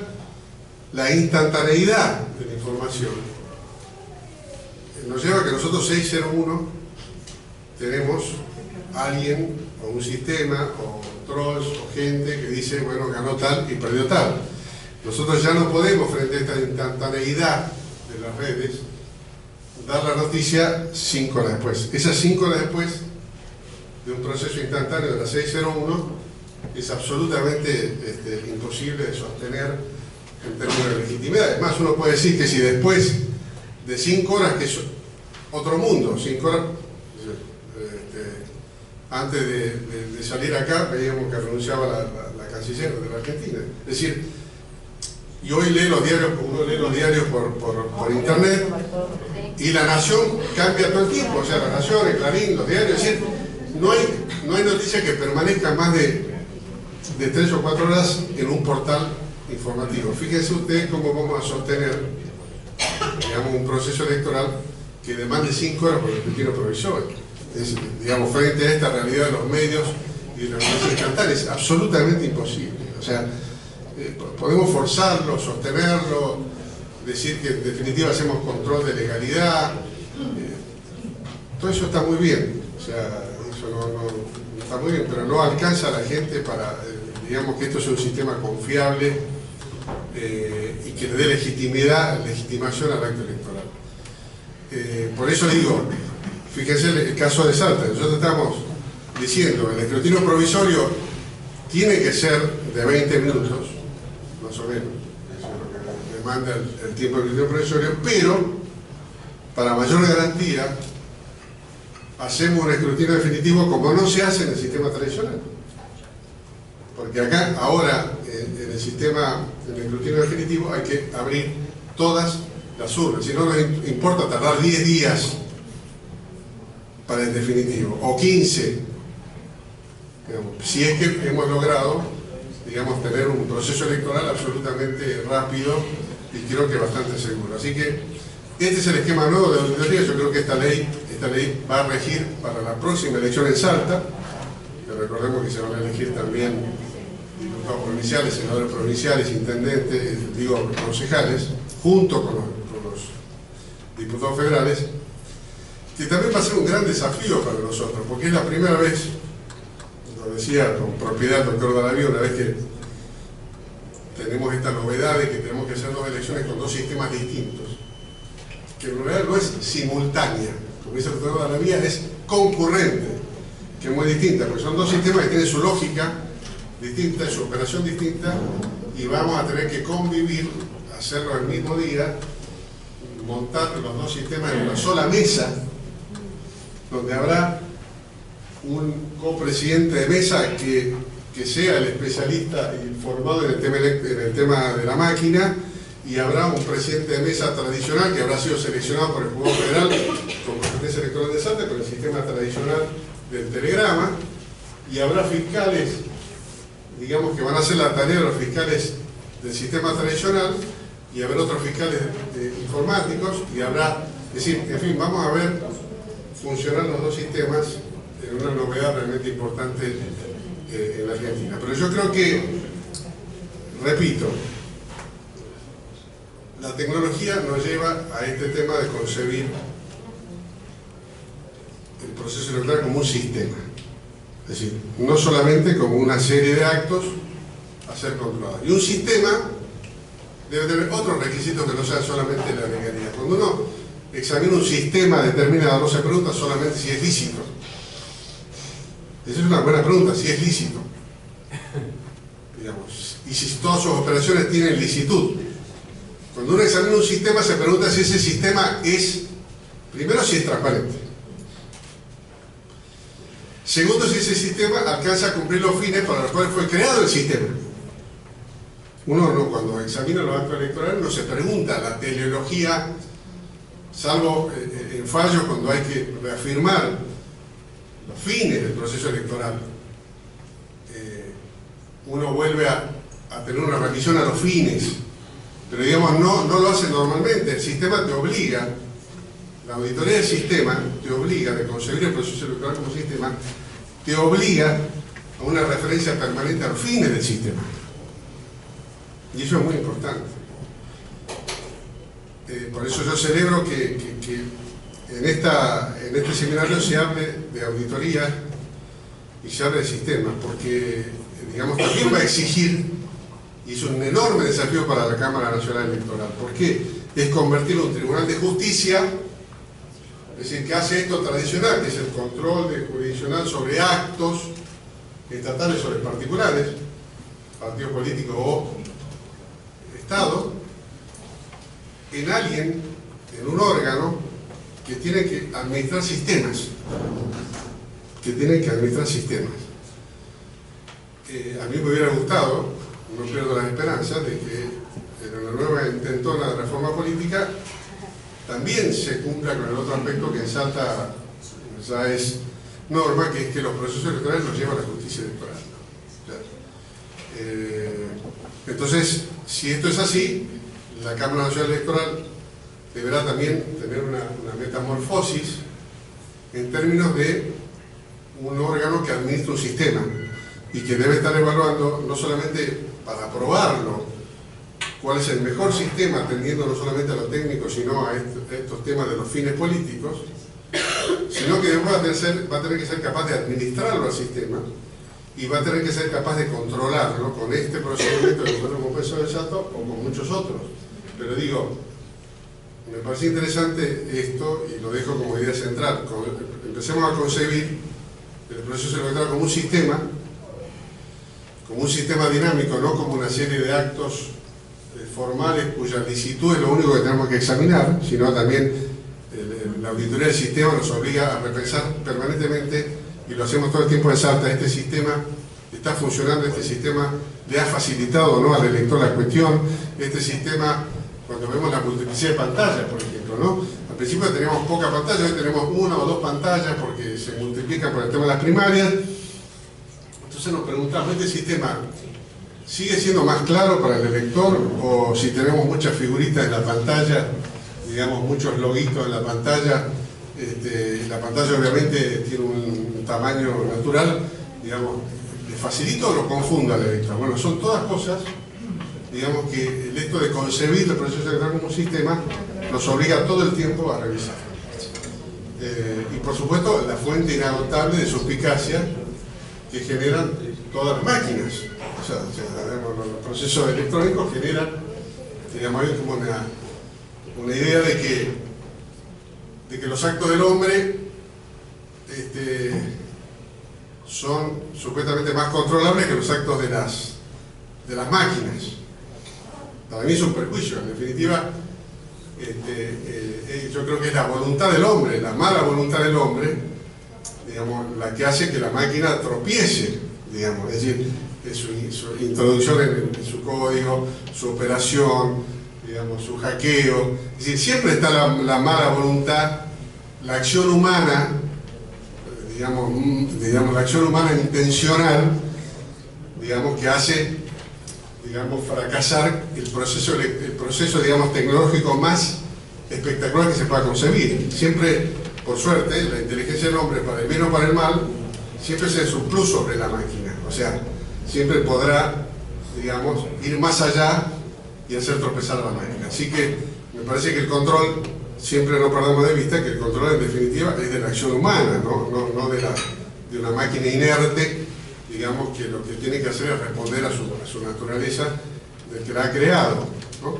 la instantaneidad de la información nos lleva a que nosotros 601 tenemos alguien o un sistema o trolls o gente que dice, bueno, ganó tal y perdió tal. Nosotros ya no podemos, frente a esta instantaneidad de las redes, dar la noticia 5 horas después. Esas 5 horas después de un proceso instantáneo de la 601 es absolutamente imposible de sostener en términos de legitimidad. Además, uno puede decir que si después de 5 horas, que es otro mundo, 5 horas, antes de salir acá, veíamos que renunciaba la canciller de la Argentina. Es decir, y hoy lee los diarios, uno lee los diarios por internet, y La Nación cambia todo el tiempo, o sea, La Nación, el Clarín, los diarios, es decir, no hay noticia que permanezca más de 3 o 4 horas en un portal informativo. Fíjense ustedes cómo vamos a sostener, digamos, un proceso electoral que demande 5 horas por el escrutinio provisorio. Digamos, frente a esta realidad de los medios y de las noticias instantáneas, es absolutamente imposible. O sea, podemos forzarlo, sostenerlo, decir que en definitiva hacemos control de legalidad, todo eso está muy bien, o sea, eso no está muy bien, pero no alcanza a la gente para, digamos, que esto sea un sistema confiable, y que le dé legitimación al acto electoral. Por eso digo, fíjense el caso de Salta. Nosotros estamos diciendo el escrutinio provisorio tiene que ser de 20 minutos, más o menos, eso es lo que demanda el tiempo del escrutinio provisorio, pero para mayor garantía hacemos un escrutinio definitivo como no se hace en el sistema tradicional. Porque acá, ahora, en el sistema, en el escrutinio definitivo, hay que abrir todas las urnas. Si no, nos importa tardar 10 días para el definitivo, o 15, digamos, si es que hemos logrado, digamos, tener un proceso electoral absolutamente rápido y creo que bastante seguro. Así que este es el esquema nuevo de auditoría. Yo creo que esta ley va a regir para la próxima elección en Salta, que recordemos que se van a elegir también diputados provinciales, senadores provinciales, intendentes, concejales, junto con los diputados federales, que también va a ser un gran desafío para nosotros, porque es la primera vez, lo decía con propiedad el doctor Dalaví, una vez que tenemos esta novedad de que tenemos que hacer 2 elecciones con 2 sistemas distintos, que en realidad no es simultánea, como dice el doctor Dalaví, es concurrente, que es muy distinta, porque son 2 sistemas que tienen su lógica distinta, su operación distinta, y vamos a tener que convivir, hacerlo el mismo día, montar los 2 sistemas en una sola mesa, donde habrá un copresidente de mesa que sea el especialista informado en el tema de la máquina, y habrá un presidente de mesa tradicional que habrá sido seleccionado por el Juzgado Federal con competencia electoral de Salta, con el sistema tradicional del telegrama, y habrá fiscales, digamos, que van a hacer la tarea de los fiscales del sistema tradicional, y habrá otros fiscales informáticos, y habrá, es decir, en fin, vamos a ver funcionar los 2 sistemas en una novedad realmente importante en la Argentina. Pero yo creo que, repito, la tecnología nos lleva a este tema de concebir el proceso electoral como un sistema. Es decir, no solamente como una serie de actos a ser controlados. Y un sistema debe tener otros requisitos que no sean solamente la legalidad. Cuando uno examina un sistema, determina, no se pregunta solamente si es lícito. Esa es una buena pregunta, si es lícito. Digamos, y si todas sus operaciones tienen licitud. Cuando uno examina un sistema, se pregunta si ese sistema es, primero, si es transparente. Segundo, si ese sistema alcanza a cumplir los fines para los cuales fue creado el sistema. Uno no, cuando examina los actos electorales no se pregunta la teleología, salvo en fallos cuando hay que reafirmar los fines del proceso electoral. Uno vuelve a tener una revisión a los fines, pero digamos no lo hace normalmente. El sistema te obliga, la auditoría del sistema te obliga, de concebir el proceso electoral como sistema, te obliga a una referencia permanente a los fines del sistema. Y eso es muy importante. Por eso yo celebro que en este seminario se hable de auditoría y se hable de sistemas, porque, digamos, también va a exigir, y es un enorme desafío para la Cámara Nacional Electoral. ¿Por qué? Es convertirlo en un tribunal de justicia, es decir, que hace esto tradicional, que es el control jurisdiccional sobre actos estatales, sobre particulares, partidos políticos o Estado, en alguien, en un órgano que tiene que administrar sistemas, a mí me hubiera gustado, no pierdo las esperanzas, de que en la nueva intentona de reforma política también se cumpla con el otro aspecto que en Salta ya es norma, que es que los procesos electorales los lleva a la justicia electoral. Entonces, si esto es así, la Cámara Nacional Electoral deberá también tener una metamorfosis en términos de un órgano que administra un sistema y que debe estar evaluando, no solamente para aprobarlo, cuál es el mejor sistema, atendiendo no solamente a lo técnico, sino a estos temas de los fines políticos, sino que después va a tener que ser capaz de administrarlo al sistema y va a tener que ser capaz de controlarlo con este procedimiento del encuentro con peso exacto o con muchos otros. Pero digo, me parece interesante esto y lo dejo como idea central. Empecemos a concebir el proceso electoral como un sistema dinámico, no como una serie de actos formales cuya licitud es lo único que tenemos que examinar, sino también la auditoría del sistema nos obliga a repensar permanentemente, y lo hacemos todo el tiempo en Salta. Este sistema está funcionando, este sistema le ha facilitado o no al elector la cuestión, este sistema, cuando vemos la multiplicidad de pantallas, por ejemplo, ¿no? Al principio teníamos poca pantalla, hoy tenemos 1 o 2 pantallas porque se multiplican por el tema de las primarias. Entonces nos preguntamos, ¿este sistema sigue siendo más claro para el elector, o si tenemos muchas figuritas en la pantalla, digamos muchos loguitos en la pantalla obviamente tiene un tamaño natural, digamos, ¿le facilita o lo confunda al elector? Bueno, son todas cosas, digamos, que el hecho de concebir el proceso electoral como un sistema nos obliga todo el tiempo a revisar. Y por supuesto la fuente inagotable de suspicacia que generan todas las máquinas. O sea, los procesos electrónicos generan, digamos, hay como una idea de que los actos del hombre son supuestamente más controlables que los actos de las máquinas. Para mí es un perjuicio. En definitiva, yo creo que es la voluntad del hombre, la mala voluntad del hombre, digamos, la que hace que la máquina tropiece, digamos, es decir, su introducción en su código, su operación, digamos, su hackeo. Es decir, siempre está la mala voluntad, la acción humana, digamos, la acción humana intencional, digamos, que hace, digamos, fracasar el proceso, digamos, tecnológico más espectacular que se pueda concebir. Siempre, por suerte, la inteligencia del hombre, para el bien o para el mal, siempre se surplus sobre la máquina. O sea, siempre podrá, digamos, ir más allá y hacer tropezar a la máquina. Así que me parece que el control, siempre no perdamos de vista que el control en definitiva es de la acción humana, no de una máquina inerte, digamos, que lo que tiene que hacer es responder a su naturaleza del que la ha creado, ¿no?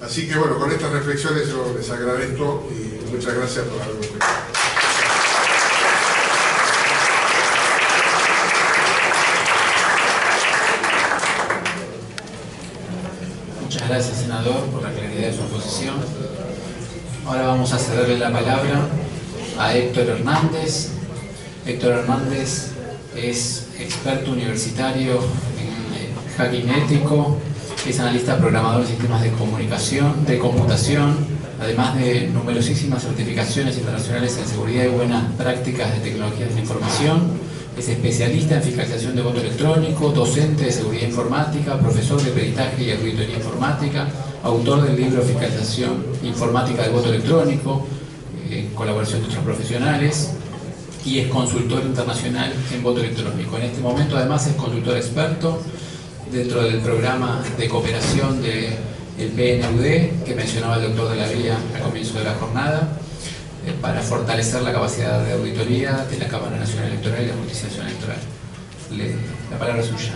Así que bueno, con estas reflexiones yo les agradezco y muchas gracias por haberme escuchado. Muchas gracias, senador, por la claridad de su exposición. Ahora vamos a cederle la palabra a Héctor Hernández. Héctor Hernández es experto universitario en hacking ético, es analista programador de sistemas de computación, además de numerosísimas certificaciones internacionales en seguridad y buenas prácticas de tecnologías de la información. Es especialista en fiscalización de voto electrónico, docente de seguridad informática, profesor de peritaje y auditoría informática, autor del libro Fiscalización Informática del Voto Electrónico, en colaboración de otros profesionales, y es consultor internacional en voto electrónico. En este momento además es consultor experto dentro del programa de cooperación del PNUD que mencionaba el doctor de la Vía al comienzo de la jornada, para fortalecer la capacidad de auditoría de la Cámara Nacional Electoral y la Justicia Electoral. La palabra es suya.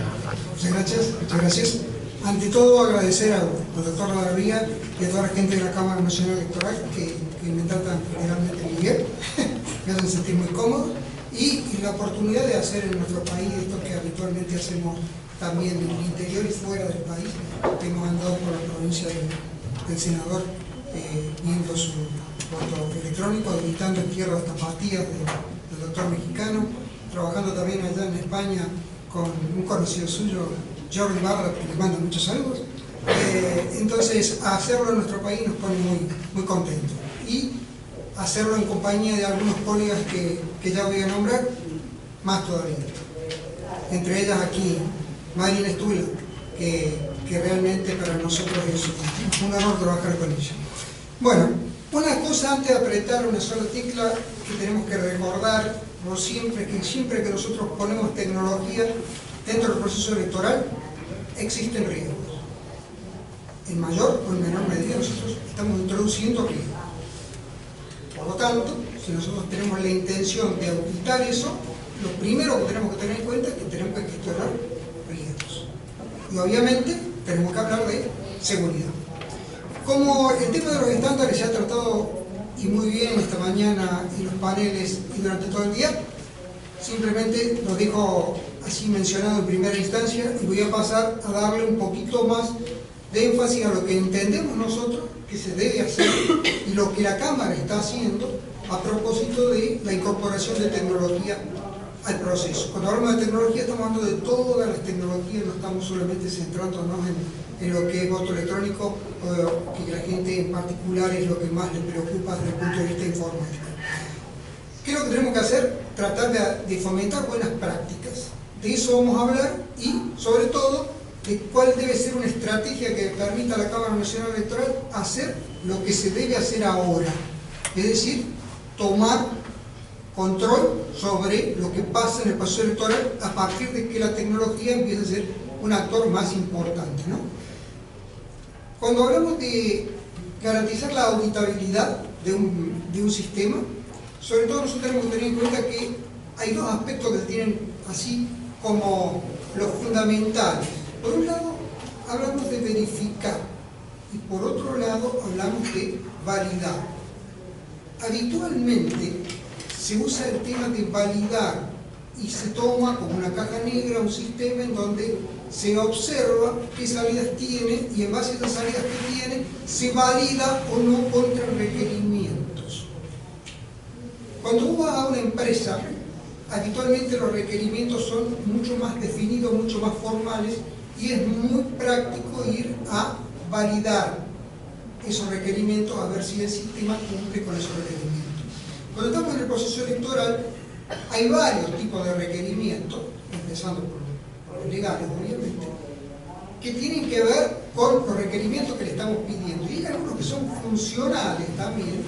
Muchas gracias. Ante todo, agradecer al doctor Ladavía y a toda la gente de la Cámara Nacional Electoral que me tratan generalmente muy bien, me hacen sentir muy cómodo, y la oportunidad de hacer en nuestro país esto que habitualmente hacemos también en el interior y fuera del país, que hemos andado por la provincia del senador viendo su voto electrónico, editando en tierras tapatías del doctor mexicano, trabajando también allá en España con un conocido suyo, Jordi Barra, que le manda muchos saludos. Entonces, hacerlo en nuestro país nos pone muy contentos. Y hacerlo en compañía de algunos colegas que ya voy a nombrar, más todavía. Entre ellas aquí, Marina Estula, que realmente para nosotros es un honor trabajar con ella. Bueno, una cosa antes de apretar una sola tecla que tenemos que recordar siempre que nosotros ponemos tecnología dentro del proceso electoral, existen riesgos. En mayor o en menor medida nosotros estamos introduciendo riesgos. Por lo tanto, si nosotros tenemos la intención de auditar eso, lo primero que tenemos que tener en cuenta es que tenemos que gestionar riesgos. Y obviamente tenemos que hablar de seguridad. Como el tema de los estándares se ha tratado y muy bien esta mañana en los paneles y durante todo el día, simplemente lo dejo así mencionado en primera instancia y voy a pasar a darle un poquito más de énfasis a lo que entendemos nosotros que se debe hacer y lo que la Cámara está haciendo a propósito de la incorporación de tecnología al proceso. Cuando hablamos de tecnología estamos hablando de todas las tecnologías, no estamos solamente centrándonos en lo que es voto electrónico, que la gente en particular es lo que más le preocupa desde el punto de vista informático. ¿Qué es lo que tenemos que hacer? Tratar de fomentar buenas prácticas. De eso vamos a hablar y, sobre todo, de cuál debe ser una estrategia que permita a la Cámara Nacional Electoral hacer lo que se debe hacer ahora. Es decir, tomar control sobre lo que pasa en el proceso electoral a partir de que la tecnología empiece a ser un actor más importante, ¿no? Cuando hablamos de garantizar la auditabilidad de un sistema, sobre todo nosotros tenemos que tener en cuenta que hay dos aspectos que se tienen así como los fundamentales. Por un lado, hablamos de verificar y por otro lado, hablamos de validar. Habitualmente se usa el tema de validar y se toma como una caja negra un sistema en donde se observa qué salidas tiene y en base a esas salidas que tiene se valida o no contra requerimientos. Cuando uno va a una empresa, habitualmente los requerimientos son mucho más definidos, mucho más formales y es muy práctico ir a validar esos requerimientos a ver si el sistema cumple con esos requerimientos. Cuando estamos en el proceso electoral hay varios tipos de requerimientos, empezando por los legales obviamente, que tienen que ver con los requerimientos que le estamos pidiendo. Y hay algunos que son funcionales también,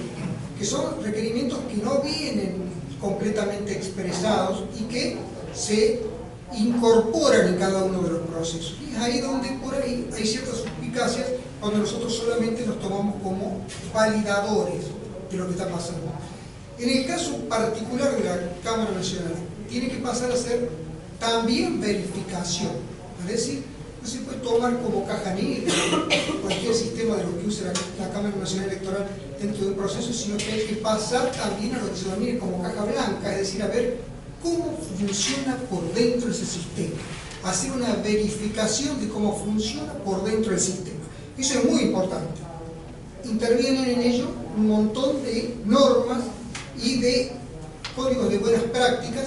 que son requerimientos que no vienen completamente expresados y que se incorporan en cada uno de los procesos. Y es ahí donde por ahí hay ciertas suspicacias cuando nosotros solamente nos tomamos como validadores de lo que está pasando. En el caso particular de la Cámara Nacional, tiene que pasar a ser también verificación. Es decir, no se puede tomar como caja negra cualquier sistema de lo que use la Cámara Nacional Electoral dentro del proceso, sino que hay que pasar también a lo que se denomina como caja blanca, es decir, a ver cómo funciona por dentro ese sistema. Hacer una verificación de cómo funciona por dentro del sistema. Eso es muy importante. Intervienen en ello un montón de normas y de códigos de buenas prácticas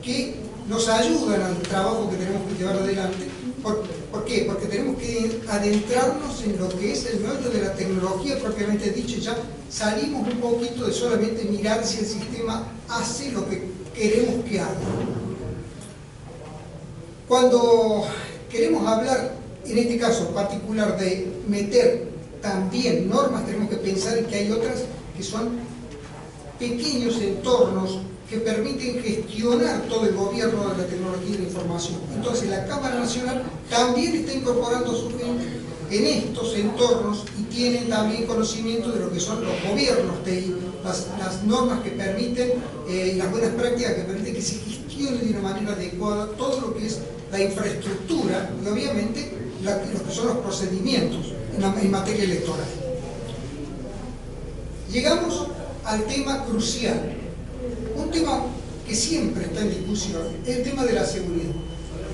que nos ayudan al trabajo que tenemos que llevar adelante. ¿Por qué? Porque tenemos que adentrarnos en lo que es el meollo de la tecnología propiamente dicho. Ya salimos un poquito de solamente mirar si el sistema hace lo que queremos que haga. Cuando queremos hablar, en este caso particular, de meter también normas, tenemos que pensar en que hay otras que son pequeños entornos que permiten gestionar todo el gobierno de la tecnología y la información. Entonces la Cámara Nacional también está incorporando su gente en estos entornos y tienen también conocimiento de lo que son los gobiernos TI, las normas que permiten y las buenas prácticas que permiten que se gestione de una manera adecuada todo lo que es la infraestructura y obviamente lo que son los procedimientos en materia electoral. Llegamos al tema crucial, un tema que siempre está en discusión, es el tema de la seguridad.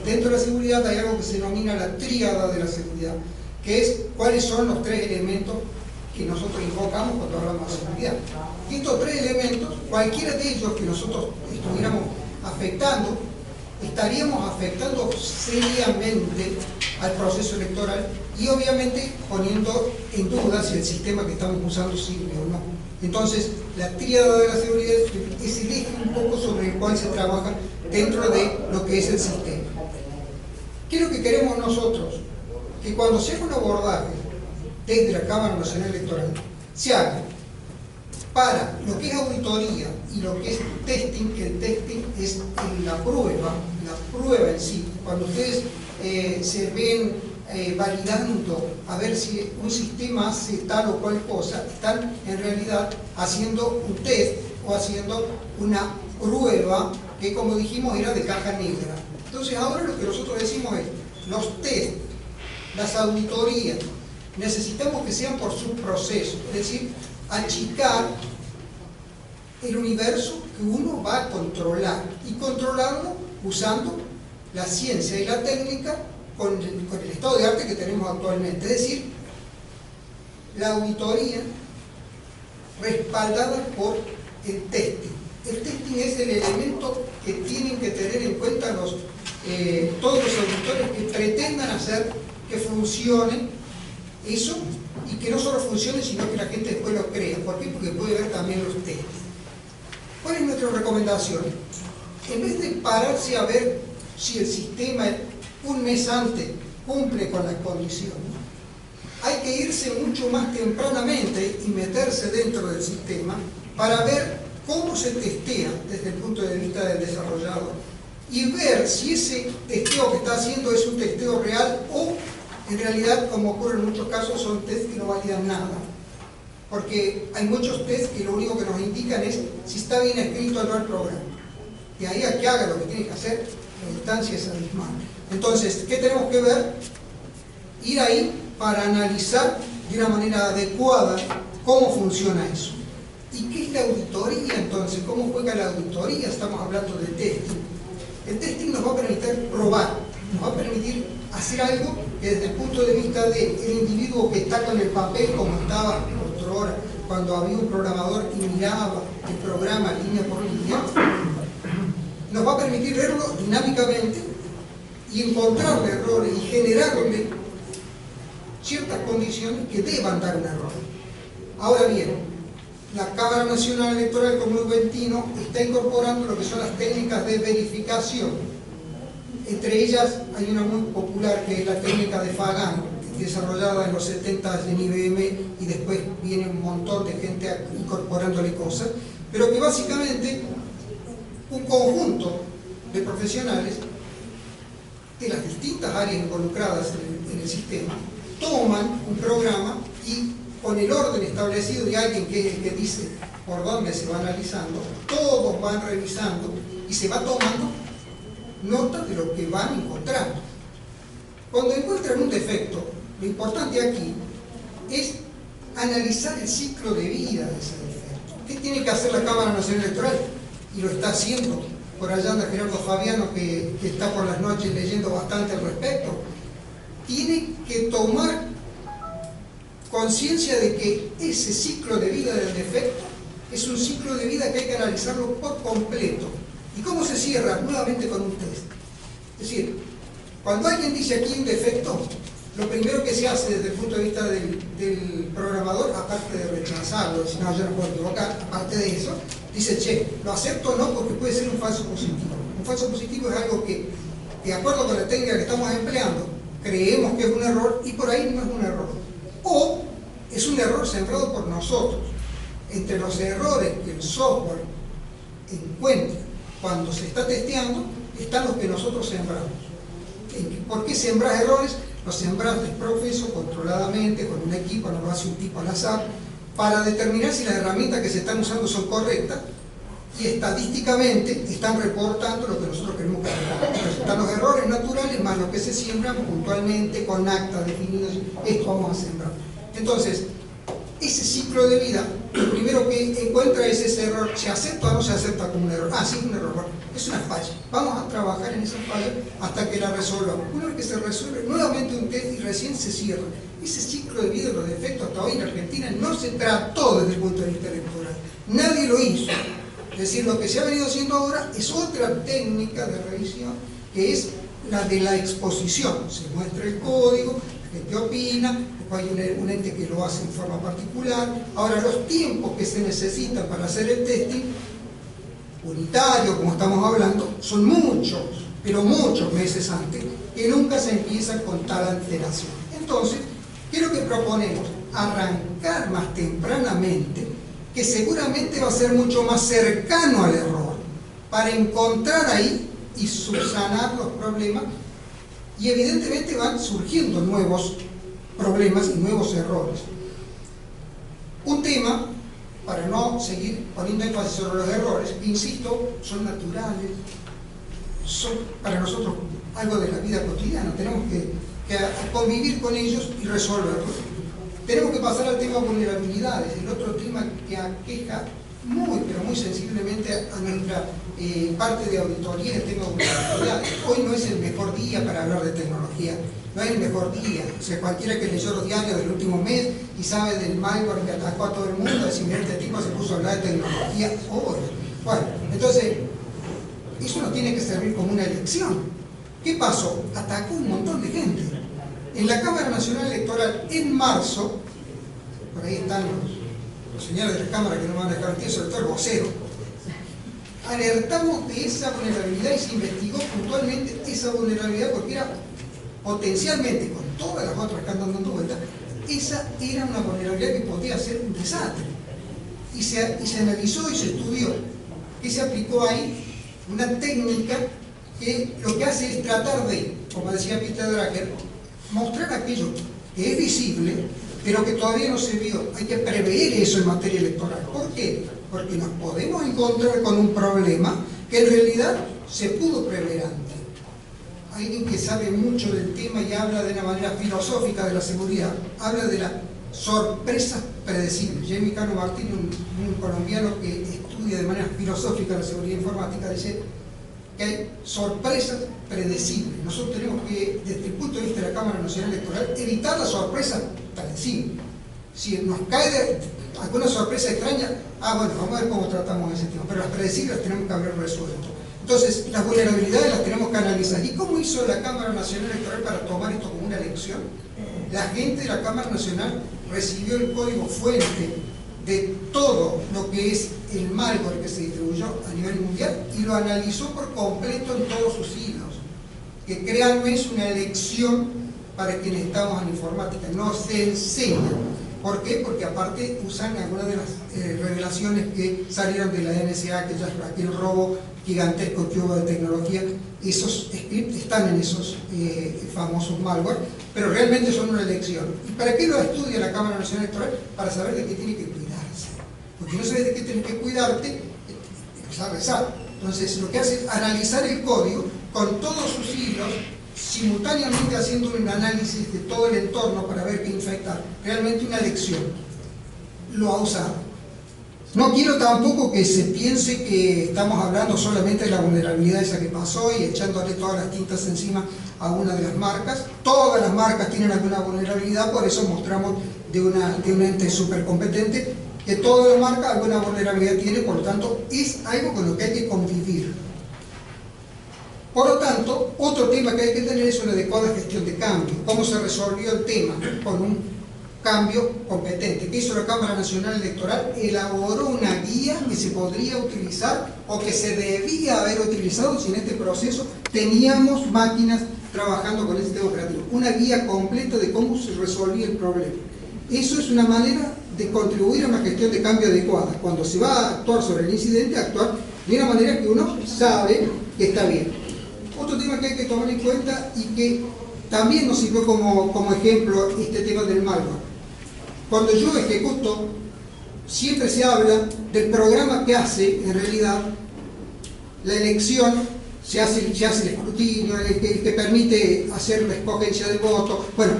Dentro de la seguridad hay algo que se denomina la tríada de la seguridad, que es cuáles son los tres elementos que nosotros invocamos cuando hablamos de seguridad. Y estos tres elementos, cualquiera de ellos que nosotros estuviéramos afectando, estaríamos afectando seriamente al proceso electoral y obviamente poniendo en duda si el sistema que estamos usando sirve o no. Entonces, la tríada de la seguridad es el eje un poco sobre el cual se trabaja dentro de lo que es el sistema. ¿Qué es lo que queremos nosotros? Que cuando se haga un abordaje desde la Cámara Nacional Electoral, se haga para lo que es auditoría y lo que es testing, que el testing es la prueba en sí. Cuando ustedes se ven validando a ver si un sistema hace tal o cual cosa, están en realidad haciendo un test o haciendo una prueba que, como dijimos, era de caja negra. Entonces ahora lo que nosotros decimos es, los test, las auditorías, necesitamos que sean por subproceso, es decir, achicar el universo que uno va a controlar y controlarlo usando la ciencia y la técnica con el estado de arte que tenemos actualmente. Es decir, la auditoría respaldada por el testing. El testing es el elemento que tienen que tener en cuenta todos los auditores que pretendan hacer que funcione eso, y que no solo funcione, sino que la gente después lo crea. ¿Por qué? Porque puede ver también los tests. ¿Cuál es nuestra recomendación? En vez de pararse a ver si el sistema un mes antes cumple con las condiciones, hay que irse mucho más tempranamente y meterse dentro del sistema para ver cómo se testea desde el punto de vista del desarrollador y ver si ese testeo que está haciendo es un testeo real o en realidad, como ocurre en muchos casos, son test que no validan nada. Porque hay muchos test que lo único que nos indican es si está bien escrito o no el programa. Y ahí a que haga lo que tiene que hacer, la distancia es abismal. Entonces, ¿qué tenemos que ver? Ir ahí para analizar de una manera adecuada cómo funciona eso. ¿Y qué es la auditoría entonces? ¿Cómo juega la auditoría? Estamos hablando de testing. El testing nos va a permitir probar, nos va a permitir hacer algo que desde el punto de vista del individuo que está con el papel, como estaba otra hora, cuando había un programador y miraba el programa línea por línea, nos va a permitir verlo dinámicamente y encontrarle errores y generarle ciertas condiciones que deban dar un error. Ahora bien, la Cámara Nacional Electoral, como muy buen tino, está incorporando lo que son las técnicas de verificación. Entre ellas hay una muy popular que es la técnica de Fagan, desarrollada en los 70 en IBM, y después viene un montón de gente incorporándole cosas, pero que básicamente un conjunto de profesionales de las distintas áreas involucradas en el sistema toman un programa y con el orden establecido de alguien que dice por dónde se va analizando, todos van revisando y se va tomando nota de lo que van encontrando. Cuando encuentran un defecto, lo importante aquí es analizar el ciclo de vida de ese defecto. ¿Qué tiene que hacer la Cámara Nacional Electoral? Y lo está haciendo. Por allá anda Gerardo Fabiano, que está por las noches leyendo bastante al respecto. Tiene que tomar conciencia de que ese ciclo de vida del defecto es un ciclo de vida que hay que analizarlo por completo. ¿Y cómo se cierra? Nuevamente con un test. Es decir, cuando alguien dice aquí un defecto, lo primero que se hace desde el punto de vista del programador, aparte de rechazarlo, decir, no, yo no puedo equivocar, aparte de eso, dice, che, lo acepto o no porque puede ser un falso positivo. Un falso positivo es algo que, de acuerdo con la técnica que estamos empleando, creemos que es un error y por ahí no es un error. O es un error sembrado por nosotros. Entre los errores que el software encuentra cuando se está testeando, están los que nosotros sembramos. ¿Por qué sembras errores? Los sembras desprofeso, controladamente, con un equipo, no lo hace un tipo al azar, para determinar si las herramientas que se están usando son correctas, y estadísticamente están reportando lo que nosotros queremos que reporten. Entonces, están los errores naturales más los que se siembran puntualmente, con actas definidas, esto vamos a sembrar. Entonces, ese ciclo de vida, lo primero que encuentra es ese error. ¿Se acepta o no se acepta como un error? Ah, sí, es un error. Bueno, es una falla. Vamos a trabajar en esa falla hasta que la resolvamos. Una vez que se resuelve, nuevamente un test y recién se cierra. Ese ciclo de vida de los defectos hasta hoy en Argentina no se trató desde el punto de vista electoral. Nadie lo hizo. Es decir, lo que se ha venido haciendo ahora es otra técnica de revisión, que es la de la exposición. Se muestra el código, la gente opina, después hay un ente que lo hace en forma particular. Ahora, los tiempos que se necesitan para hacer el testing unitario, como estamos hablando, son muchos, pero muchos meses antes, que nunca se empieza con tal alteración. Entonces, ¿qué es lo que proponemos? Arrancar más tempranamente, que seguramente va a ser mucho más cercano al error, para encontrar ahí y subsanar los problemas, y evidentemente van surgiendo nuevos problemas y nuevos errores. Un tema para no seguir poniendo énfasis sobre los errores, insisto, son naturales, son para nosotros algo de la vida cotidiana, tenemos que convivir con ellos y resolverlos. Tenemos que pasar al tema vulnerabilidades, el otro tema que aqueja muy, pero muy sensiblemente a nuestra parte de auditoría, el tema de vulnerabilidades. Hoy no es el mejor día para hablar de tecnología, no es el mejor día. O sea, cualquiera que leyó los diarios del último mes y sabe del malware que atacó a todo el mundo, decir, mira, este tipo se puso a hablar de tecnología hoy. Bueno, entonces, eso nos tiene que servir como una elección. ¿Qué pasó? Atacó un montón de gente. En la Cámara Nacional Electoral, en marzo, por ahí están los señores de la Cámara que no me van a dejar mentir, sobre todo el vocero, alertamos de esa vulnerabilidad y se investigó puntualmente esa vulnerabilidad porque era potencialmente, con todas las otras que andan dando vueltas, esa era una vulnerabilidad que podía ser un desastre. Y se analizó y se estudió. ¿Qué se aplicó ahí? Una técnica que lo que hace es tratar de, como decía Peter Drucker, mostrar aquello que es visible, pero que todavía no se vio. Hay que prever eso en materia electoral. ¿Por qué? Porque nos podemos encontrar con un problema que en realidad se pudo prever antes. Alguien que sabe mucho del tema y habla de una manera filosófica de la seguridad, habla de las sorpresas predecibles. Jamie Cano Martín, un colombiano que estudia de manera filosófica la seguridad informática, dice que hay sorpresas predecibles. Nosotros tenemos que, desde el punto de vista de la Cámara Nacional Electoral, evitar las sorpresas predecibles. Si nos cae alguna sorpresa extraña, bueno, vamos a ver cómo tratamos ese tema, pero las predecibles las tenemos que haber resuelto. Entonces, las vulnerabilidades las tenemos que analizar. ¿Y cómo hizo la Cámara Nacional Electoral para tomar esto como una lección? La gente de la Cámara Nacional recibió el código fuente de todo lo que es el malware que se distribuyó a nivel mundial y lo analizó por completo en todos sus hilos. Que créanme, es una lección para quienes estamos en informática. No se enseña. ¿Por qué? Porque aparte usan algunas de las revelaciones que salieron de la NSA, que ya es aquel robo gigantesco que hubo de tecnología. Esos scripts están en esos famosos malware, pero realmente son una lección. ¿Y para qué lo estudia la Cámara Nacional Electoral? Para saber de qué tiene que cuidarse. Porque no sabes de qué tienes que cuidarte, empezar a rezar. Entonces lo que hace es analizar el código con todos sus hilos, simultáneamente haciendo un análisis de todo el entorno para ver qué infectar. Realmente una lección. Lo ha usado. No quiero tampoco que se piense que estamos hablando solamente de la vulnerabilidad esa que pasó y echándole todas las tintas encima a una de las marcas. Todas las marcas tienen alguna vulnerabilidad, por eso mostramos de un ente súper competente que todas las marcas alguna vulnerabilidad tienen, por lo tanto es algo con lo que hay que convivir. Por lo tanto, otro tema que hay que tener es una adecuada gestión de cambio. ¿Cómo se resolvió el tema? Con un cambio competente. ¿Qué hizo la Cámara Nacional Electoral? Elaboró una guía que se podría utilizar o que se debía haber utilizado si en este proceso teníamos máquinas trabajando con el sistema operativo. Una guía completa de cómo se resolvía el problema. Eso es una manera de contribuir a una gestión de cambio adecuada. Cuando se va a actuar sobre el incidente, actuar de una manera que uno sabe que está bien. Otro tema que hay que tomar en cuenta y que también nos sirvió como ejemplo este tema del malware. Cuando yo ejecuto, siempre se habla del programa que hace, en realidad, la elección, se hace el escrutinio, el que permite hacer la escogencia del voto. Bueno,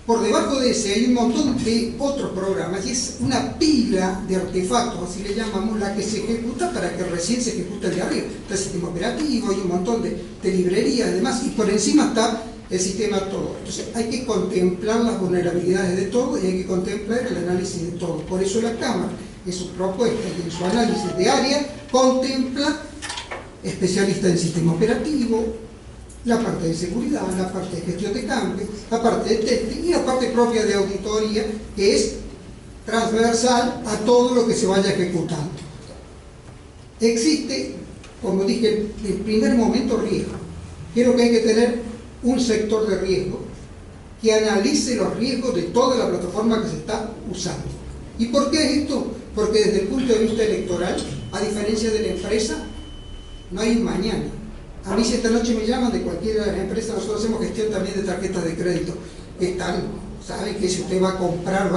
por debajo de ese hay un montón de otros programas y es una pila de artefactos, así le llamamos, la que se ejecuta para que recién se ejecute el de arriba. Está el sistema operativo, hay un montón de librerías y demás, y por encima está el sistema todo. Entonces hay que contemplar las vulnerabilidades de todo y hay que contemplar el análisis de todo. Por eso la Cámara, en su propuesta y en su análisis de área, contempla especialistas en sistema operativo, la parte de seguridad, la parte de gestión de cambio, la parte de testing y la parte propia de auditoría, que es transversal a todo lo que se vaya ejecutando. Existe, como dije, en el primer momento riesgo. Creo que hay que tener un sector de riesgo que analice los riesgos de toda la plataforma que se está usando. ¿Y por qué esto? Porque desde el punto de vista electoral, a diferencia de la empresa, no hay un mañana. A mí si esta noche me llaman de cualquiera de las empresas, nosotros hacemos gestión también de tarjetas de crédito. Están, saben que si usted va a comprar,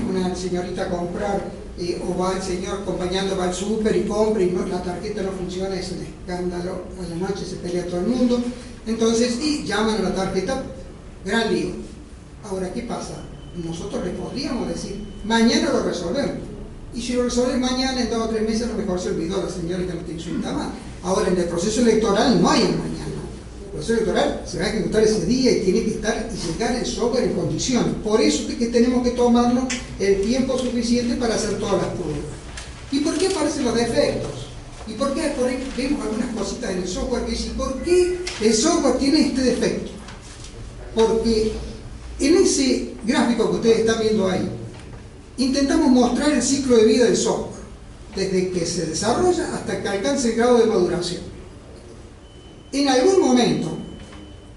una señorita a comprar o va el señor acompañando, va al súper y compra y la tarjeta no funciona, es un escándalo, a la noche se pelea todo el mundo, entonces, y llaman a la tarjeta, gran lío. Ahora, ¿qué pasa? Nosotros le podríamos decir, mañana lo resolvemos, y si lo resolvemos mañana, en 2 o 3 meses, a lo mejor se olvidó la señora que no te insulta más. Ahora, en el proceso electoral no hay el mañana. El proceso electoral se va a ejecutar ese día y tiene que estar y llegar el software en condiciones. Por eso es que tenemos que tomarnos el tiempo suficiente para hacer todas las pruebas. ¿Y por qué aparecen los defectos? ¿Y por qué por ahí vemos algunas cositas en el software que dicen, ¿por qué el software tiene este defecto? Porque en ese gráfico que ustedes están viendo ahí, intentamos mostrar el ciclo de vida del software, desde que se desarrolla hasta que alcance el grado de maduración. En algún momento,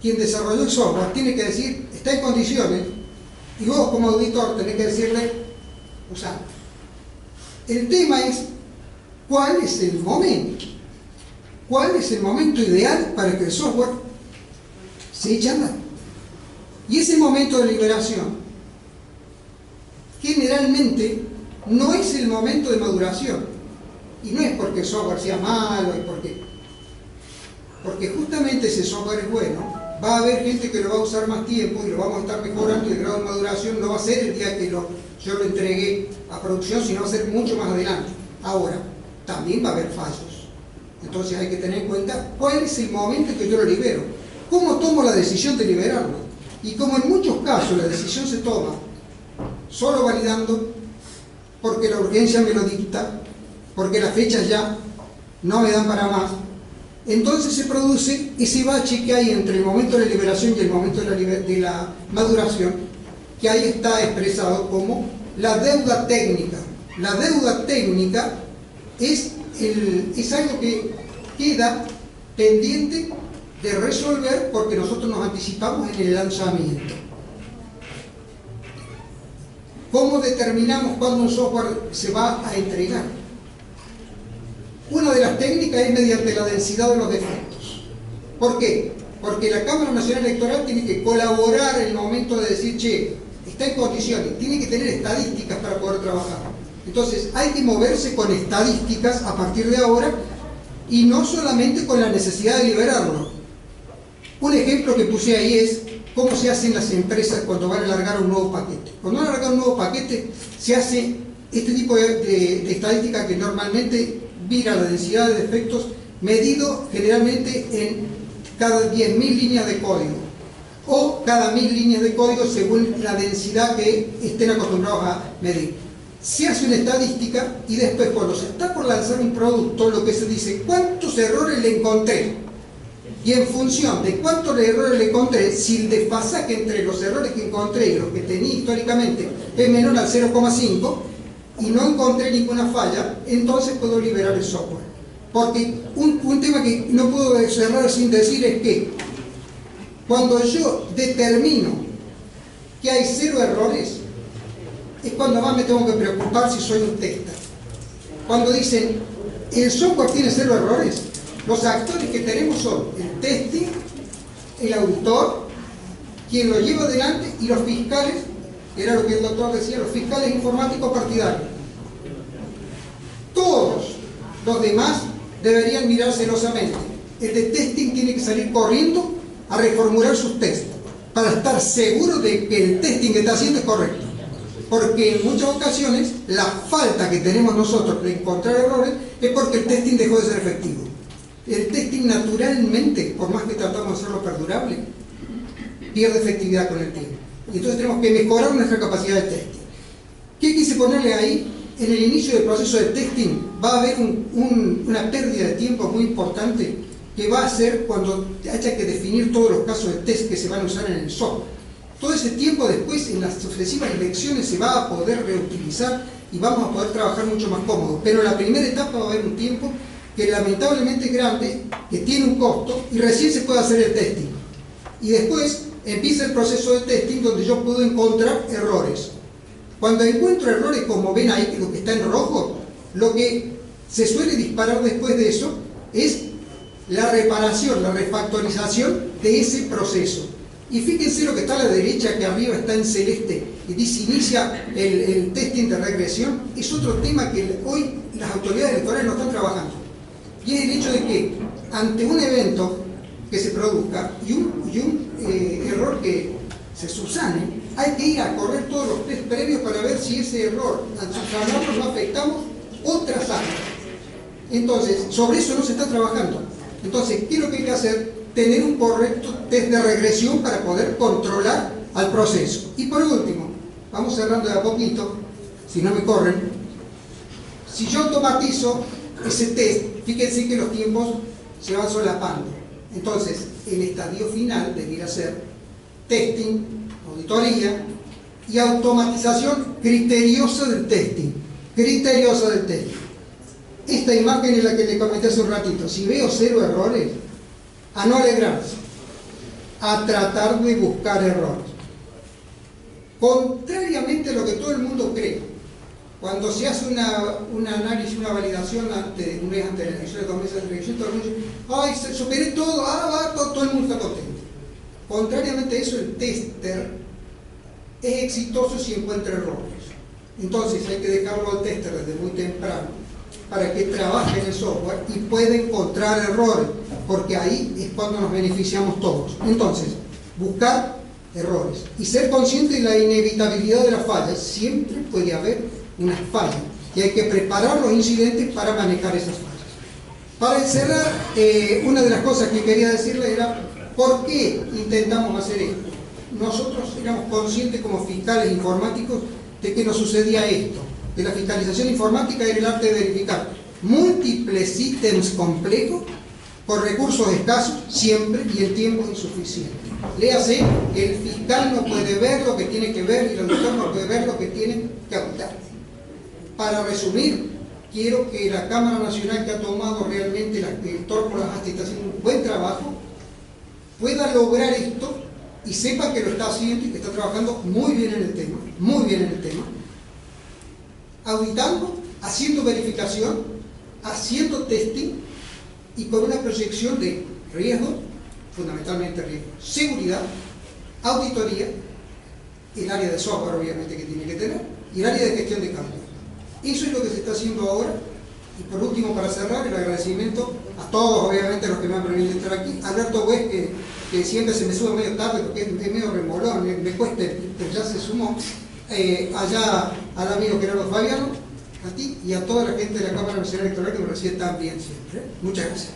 quien desarrolló el software tiene que decir, está en condiciones, y vos como auditor tenés que decirle, usalo. El tema es, ¿cuál es el momento? ¿Cuál es el momento ideal para que el software se eche a andar? Y ese momento de liberación, generalmente, no es el momento de maduración. Y no es porque el software sea malo, es porque justamente ese software es bueno, va a haber gente que lo va a usar más tiempo y lo vamos a estar mejorando, y el grado de maduración no va a ser el día que yo lo entregué a producción, sino va a ser mucho más adelante. Ahora, también va a haber fallos. Entonces hay que tener en cuenta cuál es el momento en que yo lo libero. ¿Cómo tomo la decisión de liberarlo? Y como en muchos casos la decisión se toma solo validando, porque la urgencia me lo dicta, porque las fechas ya no me dan para más, entonces se produce ese bache que hay entre el momento de la liberación y el momento de la maduración, que ahí está expresado como la deuda técnica. La deuda técnica es algo que queda pendiente de resolver porque nosotros nos anticipamos en el lanzamiento. ¿Cómo determinamos cuándo un software se va a entregar? Una de las técnicas es mediante la densidad de los defectos. ¿Por qué? Porque la Cámara Nacional Electoral tiene que colaborar en el momento de decir, che, está en condiciones, tiene que tener estadísticas para poder trabajar. Entonces hay que moverse con estadísticas a partir de ahora y no solamente con la necesidad de liberarlo. Un ejemplo que puse ahí es cómo se hacen las empresas cuando van a largar un nuevo paquete. Cuando van a largar un nuevo paquete se hace este tipo de estadística que normalmente mira la densidad de defectos medido generalmente en cada 10.000 líneas de código o cada 1.000 líneas de código según la densidad que estén acostumbrados a medir. Se hace una estadística y después cuando se está por lanzar un producto lo que se dice, ¿cuántos errores le encontré? Y en función de cuántos errores le encontré, si el desfasaje entre los errores que encontré y los que tenía históricamente es menor al 0,5 y no encontré ninguna falla, entonces puedo liberar el software. Porque un tema que no puedo cerrar sin decir es que cuando yo determino que hay 0 errores, es cuando más me tengo que preocupar si soy un tester. Cuando dicen, el software tiene 0 errores, los actores que tenemos son el testing, el auditor, quien lo lleva adelante, y los fiscales, que era lo que el doctor decía, los fiscales informáticos partidarios. Todos los demás deberían mirar celosamente. El de testing tiene que salir corriendo a reformular sus tests para estar seguro de que el testing que está haciendo es correcto. Porque en muchas ocasiones la falta que tenemos nosotros de encontrar errores es porque el testing dejó de ser efectivo. El testing naturalmente, por más que tratamos de hacerlo perdurable, pierde efectividad con el tiempo. Y entonces tenemos que mejorar nuestra capacidad de testing. ¿Qué quise ponerle ahí? En el inicio del proceso de testing va a haber una pérdida de tiempo muy importante que va a ser cuando haya que definir todos los casos de test que se van a usar en el software. Todo ese tiempo después en las sucesivas lecciones se va a poder reutilizar y vamos a poder trabajar mucho más cómodo. Pero en la primera etapa va a haber un tiempo que lamentablemente es grande, que tiene un costo y recién se puede hacer el testing. Y después empieza el proceso de testing donde yo puedo encontrar errores. Cuando encuentro errores, como ven ahí, que lo que está en rojo, lo que se suele disparar después de eso es la reparación, la refactorización de ese proceso. Y fíjense lo que está a la derecha, que arriba está en celeste, y dice inicia el testing de regresión. Es otro tema que hoy las autoridades electorales no están trabajando. Y es el hecho de que ante un evento que se produzca y un error que se subsane, hay que ir a correr todos los test previos para ver si ese error, al subsanarlo, no afectamos otras áreas. Entonces, sobre eso no se está trabajando. Entonces, ¿qué es lo que hay que hacer? Tener un correcto test de regresión para poder controlar al proceso. Y por último, vamos cerrando de a poquito, si no me corren, si yo automatizo ese test, fíjense que los tiempos se van solapando. Entonces, el estadio final debería ser testing, auditoría y automatización criteriosa del testing. Criteriosa del testing. Esta imagen es la que le comenté hace un ratito. Si veo 0 errores, a no alegrarse, a tratar de buscar errores. Contrariamente a lo que todo el mundo cree, cuando se hace un análisis, una validación un mes antes de la elección, 2 meses antes de la elección, todo el mundo dice, ¡ay, superé todo! Todo el mundo está contento. Contrariamente a eso, el tester es exitoso si encuentra errores. Entonces hay que dejarlo al tester desde muy temprano para que trabaje en el software y pueda encontrar errores, porque ahí es cuando nos beneficiamos todos. Entonces, buscar errores y ser consciente de la inevitabilidad de las fallas. Siempre puede haber unas fallas y hay que preparar los incidentes para manejar esas fallas. Para cerrar, una de las cosas que quería decirles era ¿por qué intentamos hacer esto? Nosotros éramos conscientes como fiscales informáticos de que nos sucedía esto, que la fiscalización informática era el arte de verificar múltiples ítems complejos por recursos escasos siempre y el tiempo insuficiente. Léase, el fiscal no puede ver lo que tiene que ver y el auditor no puede ver lo que tiene que auditar. Para resumir, quiero que la Cámara Nacional, que ha tomado realmente el toro por las astas y está haciendo un buen trabajo, pueda lograr esto y sepa que lo está haciendo y que está trabajando muy bien en el tema, auditando, haciendo verificación, haciendo testing y con una proyección de riesgo, fundamentalmente riesgo, seguridad, auditoría, el área de software obviamente que tiene que tener y el área de gestión de cambio. Eso es lo que se está haciendo ahora. Y por último, para cerrar, el agradecimiento a todos, obviamente, los que me han permitido estar aquí. Alberto West, que siempre se me sube medio tarde porque es medio remolón, me cuesta, pero ya se sumó. Allá al amigo Gerardo Fabiano, a ti y a toda la gente de la Cámara Nacional Electoral que me recibe tan bien siempre. Muchas gracias.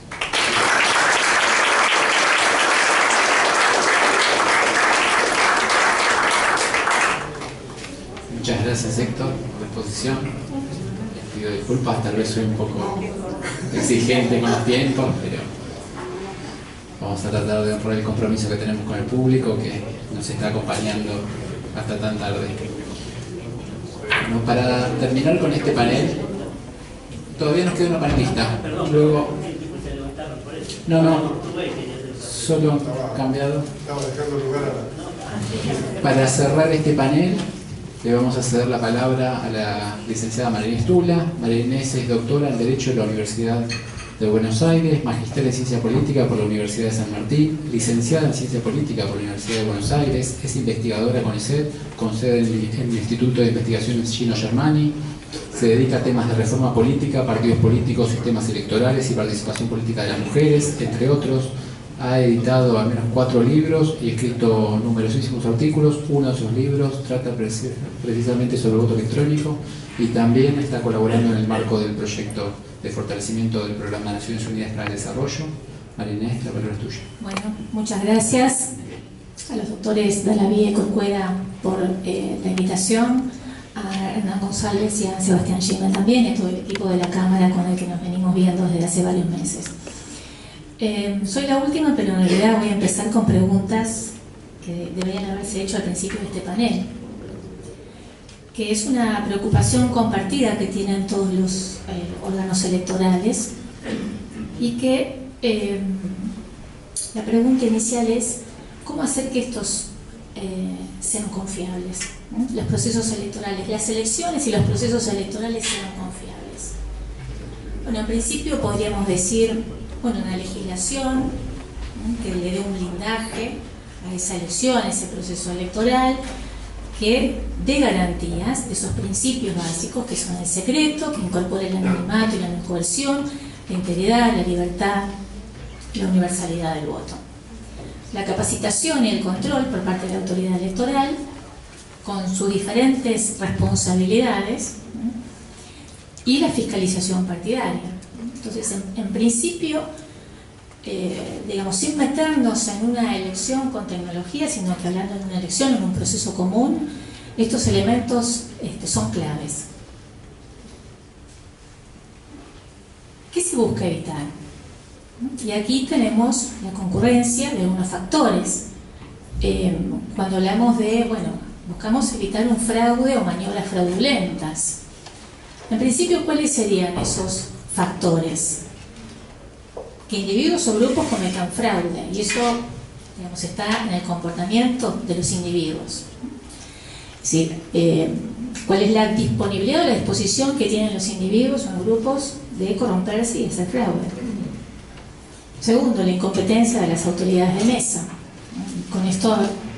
Muchas gracias, Héctor, por la exposición. Les pido disculpas, tal vez soy un poco exigente con los tiempos, pero vamos a tratar de honrar el compromiso que tenemos con el público que nos está acompañando hasta tan tarde. Bueno, para terminar con este panel, todavía nos queda una panelista. Luego, no, solo cambiado. Estaba dejando lugar a Para cerrar este panel, le vamos a ceder la palabra a la licenciada María Inés Tula. María Inés es doctora en Derecho de la Universidad de Buenos Aires, magister en Ciencia Política por la Universidad de San Martín, licenciada en Ciencia Política por la Universidad de Buenos Aires, es investigadora con CONICET, con sede en el Instituto de Investigaciones Gino Germani, se dedica a temas de reforma política, partidos políticos, sistemas electorales y participación política de las mujeres, entre otros. Ha editado al menos 4 libros y escrito numerosísimos artículos. Uno de esos libros trata precisamente sobre el voto electrónico y también está colaborando en el marco del proyecto de fortalecimiento del Programa de Naciones Unidas para el Desarrollo. María Inés, la palabra es tuya. Bueno, muchas gracias a los doctores Dalaví y Corcuera por la invitación, a Hernán González y a Sebastián Schimmel también, y a todo el equipo de la Cámara con el que nos venimos viendo desde hace varios meses. Soy la última, pero en realidad voy a empezar con preguntas que deberían haberse hecho al principio de este panel, que es una preocupación compartida que tienen todos los órganos electorales y que la pregunta inicial es ¿cómo hacer que estos sean confiables? Los procesos electorales, las elecciones y los procesos electorales sean confiables. Bueno, en principio podríamos decir, bueno, una legislación que le dé un blindaje a esa elección, a ese proceso electoral, que dé garantías de esos principios básicos que son el secreto, que incorpore el anonimato y la no coerción, la integridad, la libertad, la universalidad del voto. La capacitación y el control por parte de la autoridad electoral, con sus diferentes responsabilidades, y la fiscalización partidaria. Entonces, en principio, digamos, sin meternos en una elección con tecnología, sino que hablando de una elección en un proceso común, estos elementos son claves. ¿Qué se busca evitar? Y aquí tenemos la concurrencia de unos factores. Cuando hablamos de, bueno, buscamos evitar un fraude o maniobras fraudulentas. En principio, ¿cuáles serían esos factores? Que individuos o grupos cometan fraude, y eso, digamos, está en el comportamiento de los individuos. Es decir, ¿cuál es la disponibilidad o la disposición que tienen los individuos o grupos de corromperse y hacer fraude? Segundo, la incompetencia de las autoridades de mesa. Con esto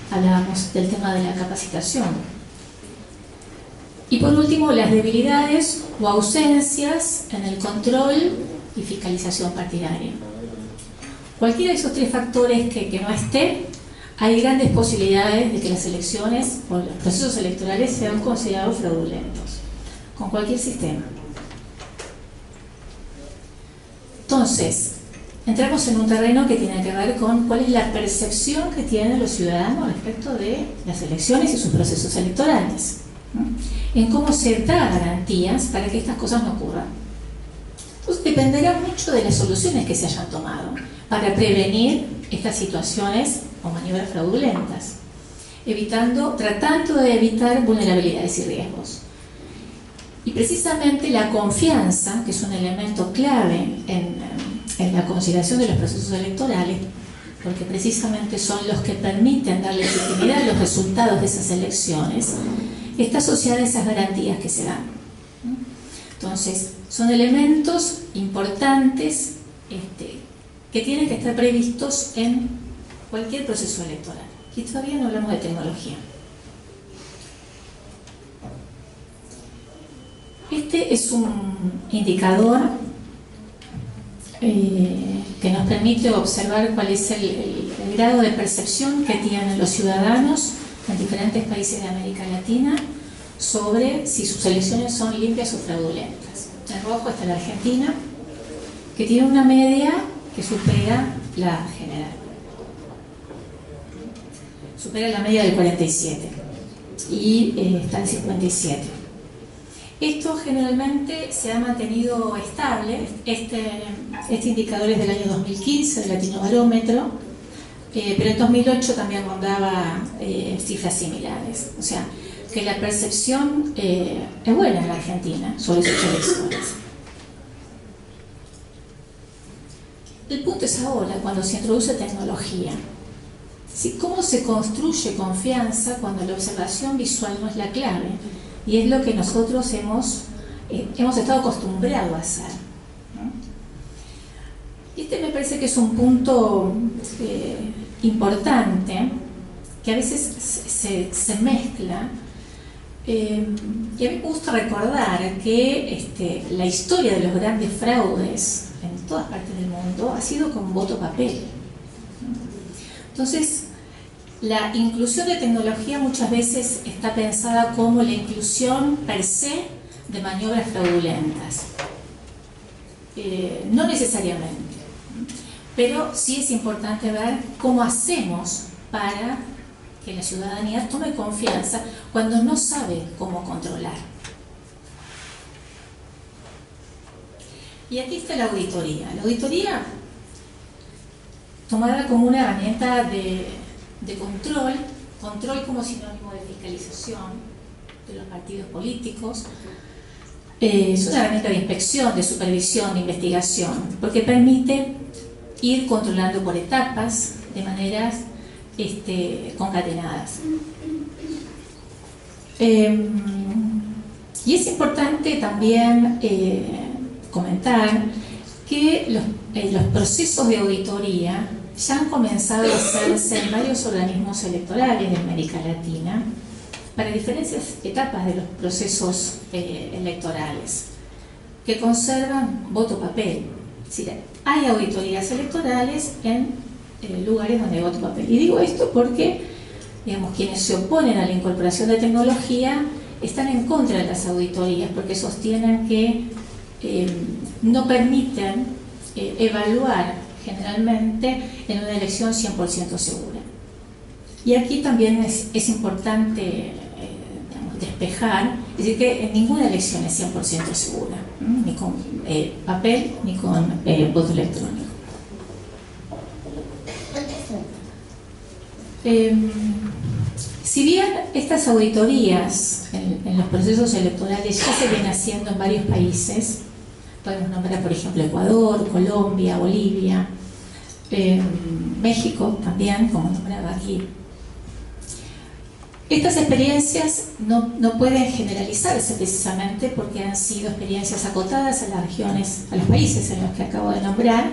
hablábamos del tema de la capacitación. Y por último, las debilidades o ausencias en el control y fiscalización partidaria. Cualquiera de esos tres factores que no esté, hay grandes posibilidades de que las elecciones o los procesos electorales sean considerados fraudulentos, con cualquier sistema. Entonces, entramos en un terreno que tiene que ver con cuál es la percepción que tienen los ciudadanos respecto de las elecciones y sus procesos electorales, ¿no? En cómo se da garantías para que estas cosas no ocurran. Entonces, dependerá mucho de las soluciones que se hayan tomado para prevenir estas situaciones o maniobras fraudulentas, tratando de evitar vulnerabilidades y riesgos. Y precisamente la confianza, que es un elemento clave en la consideración de los procesos electorales, porque precisamente son los que permiten dar legitimidad a los resultados de esas elecciones, está asociada a esas garantías que se dan. Entonces, son elementos importantes que tienen que estar previstos en cualquier proceso electoral. Y todavía no hablamos de tecnología. Este es un indicador que nos permite observar cuál es el grado de percepción que tienen los ciudadanos en diferentes países de América Latina sobre si sus elecciones son limpias o fraudulentas. En rojo está la Argentina, que tiene una media que supera la general. Supera la media del 47 y está en 57. Esto generalmente se ha mantenido estable. Este indicador es del año 2015, del Latinobarómetro, pero en 2008 también rondaba cifras similares. O sea, que la percepción es buena en la Argentina sobre sus elecciones. El punto es ahora, cuando se introduce tecnología. ¿Sí? ¿Cómo se construye confianza cuando la observación visual no es la clave? Y es lo que nosotros hemos estado acostumbrados a hacer, ¿no? Y me parece que es un punto importante, que a veces se mezcla. Y a mí me gusta recordar que la historia de los grandes fraudes en todas partes del mundo ha sido con voto papel. Entonces, la inclusión de tecnología muchas veces está pensada como la inclusión per se de maniobras fraudulentas. No necesariamente, pero sí es importante ver cómo hacemos para que la ciudadanía tome confianza cuando no sabe cómo controlar. Y aquí está la auditoría. La auditoría, tomada como una herramienta de control como sinónimo de fiscalización de los partidos políticos, es una herramienta de inspección, de supervisión, de investigación, porque permite ir controlando por etapas, de maneras concatenadas. Y es importante también comentar que los procesos de auditoría ya han comenzado a hacerse en varios organismos electorales de América Latina para diferentes etapas de los procesos electorales que conservan voto papel. Es decir, hay auditorías electorales en lugares donde hay voto papel. Y digo esto porque, digamos, quienes se oponen a la incorporación de tecnología están en contra de las auditorías porque sostienen que no permiten evaluar generalmente en una elección 100% segura. Y aquí también es importante digamos, despejar, es decir, que en ninguna elección es 100% segura, ni con papel ni con voto electrónico. Si bien estas auditorías en los procesos electorales ya se vienen haciendo en varios países, podemos nombrar por ejemplo Ecuador, Colombia, Bolivia, México también, como nombraba aquí. Estas experiencias no pueden generalizarse precisamente porque han sido experiencias acotadas a las regiones, a los países en los que acabo de nombrar,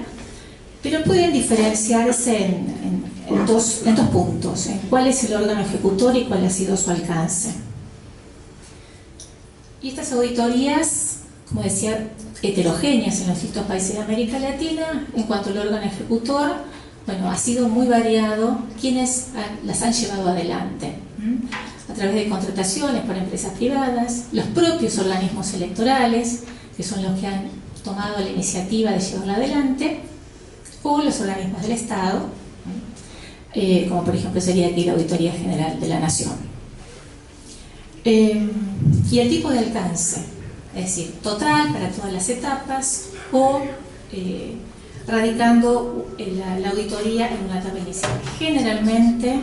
pero pueden diferenciarse en dos puntos, en cuál es el órgano ejecutor y cuál ha sido su alcance. Y estas auditorías, como decía, heterogéneas en los distintos países de América Latina, en cuanto al órgano ejecutor, bueno, ha sido muy variado quienes las han llevado adelante, a través de contrataciones por empresas privadas, los propios organismos electorales, que son los que han tomado la iniciativa de llevarla adelante, o los organismos del Estado, como por ejemplo sería aquí la Auditoría General de la Nación. Y el tipo de alcance, es decir, total para todas las etapas o radicando la auditoría en una etapa inicial. Generalmente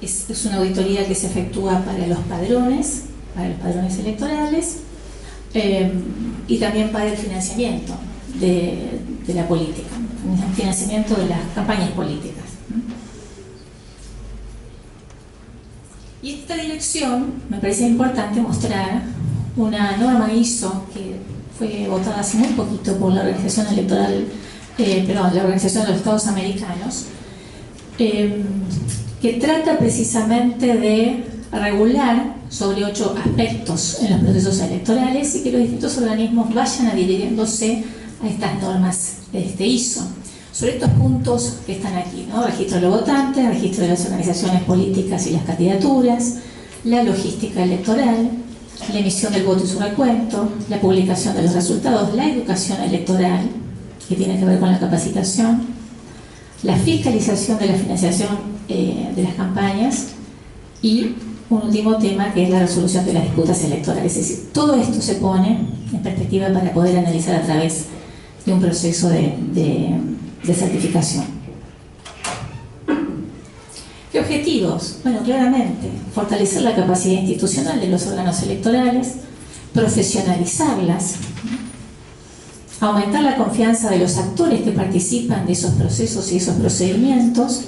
es una auditoría que se efectúa para los padrones electorales y también para el financiamiento de la política, el financiamiento de las campañas políticas. Y esta dirección me parece importante mostrar una norma ISO que fue votada hace muy poquito por la Organización Electoral, la Organización de los Estados Americanos, que trata precisamente de regular sobre 8 aspectos en los procesos electorales y que los distintos organismos vayan adhiriéndose a estas normas de este ISO. Sobre estos puntos que están aquí, ¿no? Registro de los votantes, registro de las organizaciones políticas y las candidaturas, la logística electoral, la emisión del voto y su recuento, la publicación de los resultados, la educación electoral, que tiene que ver con la capacitación, la fiscalización de la financiación de las campañas y un último tema que es la resolución de las disputas electorales. Es decir, todo esto se pone en perspectiva para poder analizar a través de un proceso de certificación. ¿Qué objetivos? Bueno, claramente, fortalecer la capacidad institucional de los órganos electorales, profesionalizarlas, aumentar la confianza de los actores que participan de esos procesos y esos procedimientos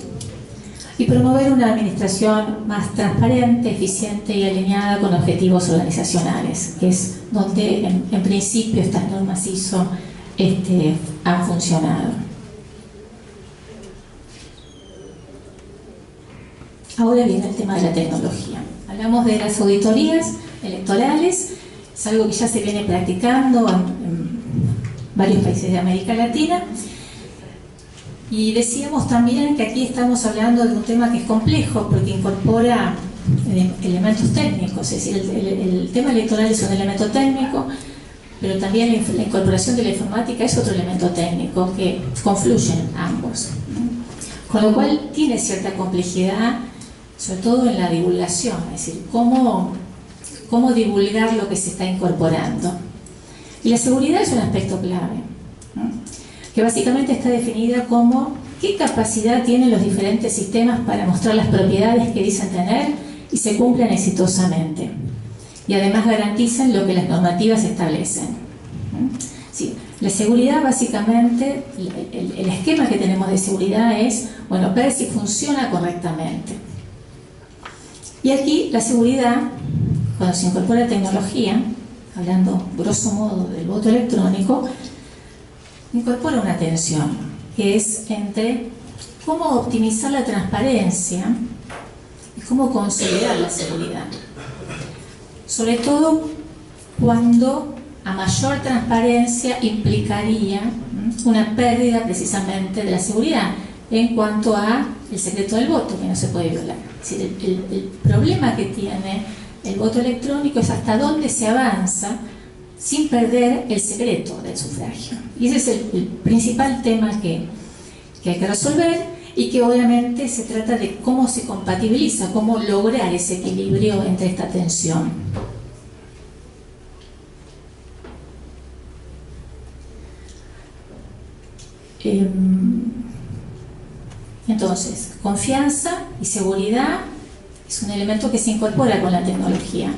y promover una administración más transparente, eficiente y alineada con objetivos organizacionales, que es donde en principio estas normas ISO han funcionado. Ahora viene el tema de la tecnología. Hablamos de las auditorías electorales, es algo que ya se viene practicando en varios países de América Latina. Y decíamos también que aquí estamos hablando de un tema que es complejo porque incorpora elementos técnicos, es decir, el tema electoral es un elemento técnico, pero también la incorporación de la informática es otro elemento técnico que confluyen ambos. Con lo cual tiene cierta complejidad, sobre todo en la divulgación, es decir, cómo divulgar lo que se está incorporando. Y la seguridad es un aspecto clave, ¿no? Que básicamente está definida como qué capacidad tienen los diferentes sistemas para mostrar las propiedades que dicen tener y se cumplan exitosamente. Y además garantizan lo que las normativas establecen. Sí, la seguridad básicamente, el esquema que tenemos de seguridad es, bueno, ver si funciona correctamente. Y aquí la seguridad, cuando se incorpora tecnología, hablando grosso modo del voto electrónico, incorpora una tensión, que es entre cómo optimizar la transparencia y cómo consolidar la seguridad. Sobre todo cuando a mayor transparencia implicaría una pérdida precisamente de la seguridad en cuanto a el secreto del voto, que no se puede violar. Es decir, el problema que tiene el voto electrónico es hasta dónde se avanza sin perder el secreto del sufragio. Y ese es el principal tema que hay que resolver, y que obviamente se trata de cómo se compatibiliza, cómo lograr ese equilibrio entre esta tensión. Entonces, confianza y seguridad es un elemento que se incorpora con la tecnología.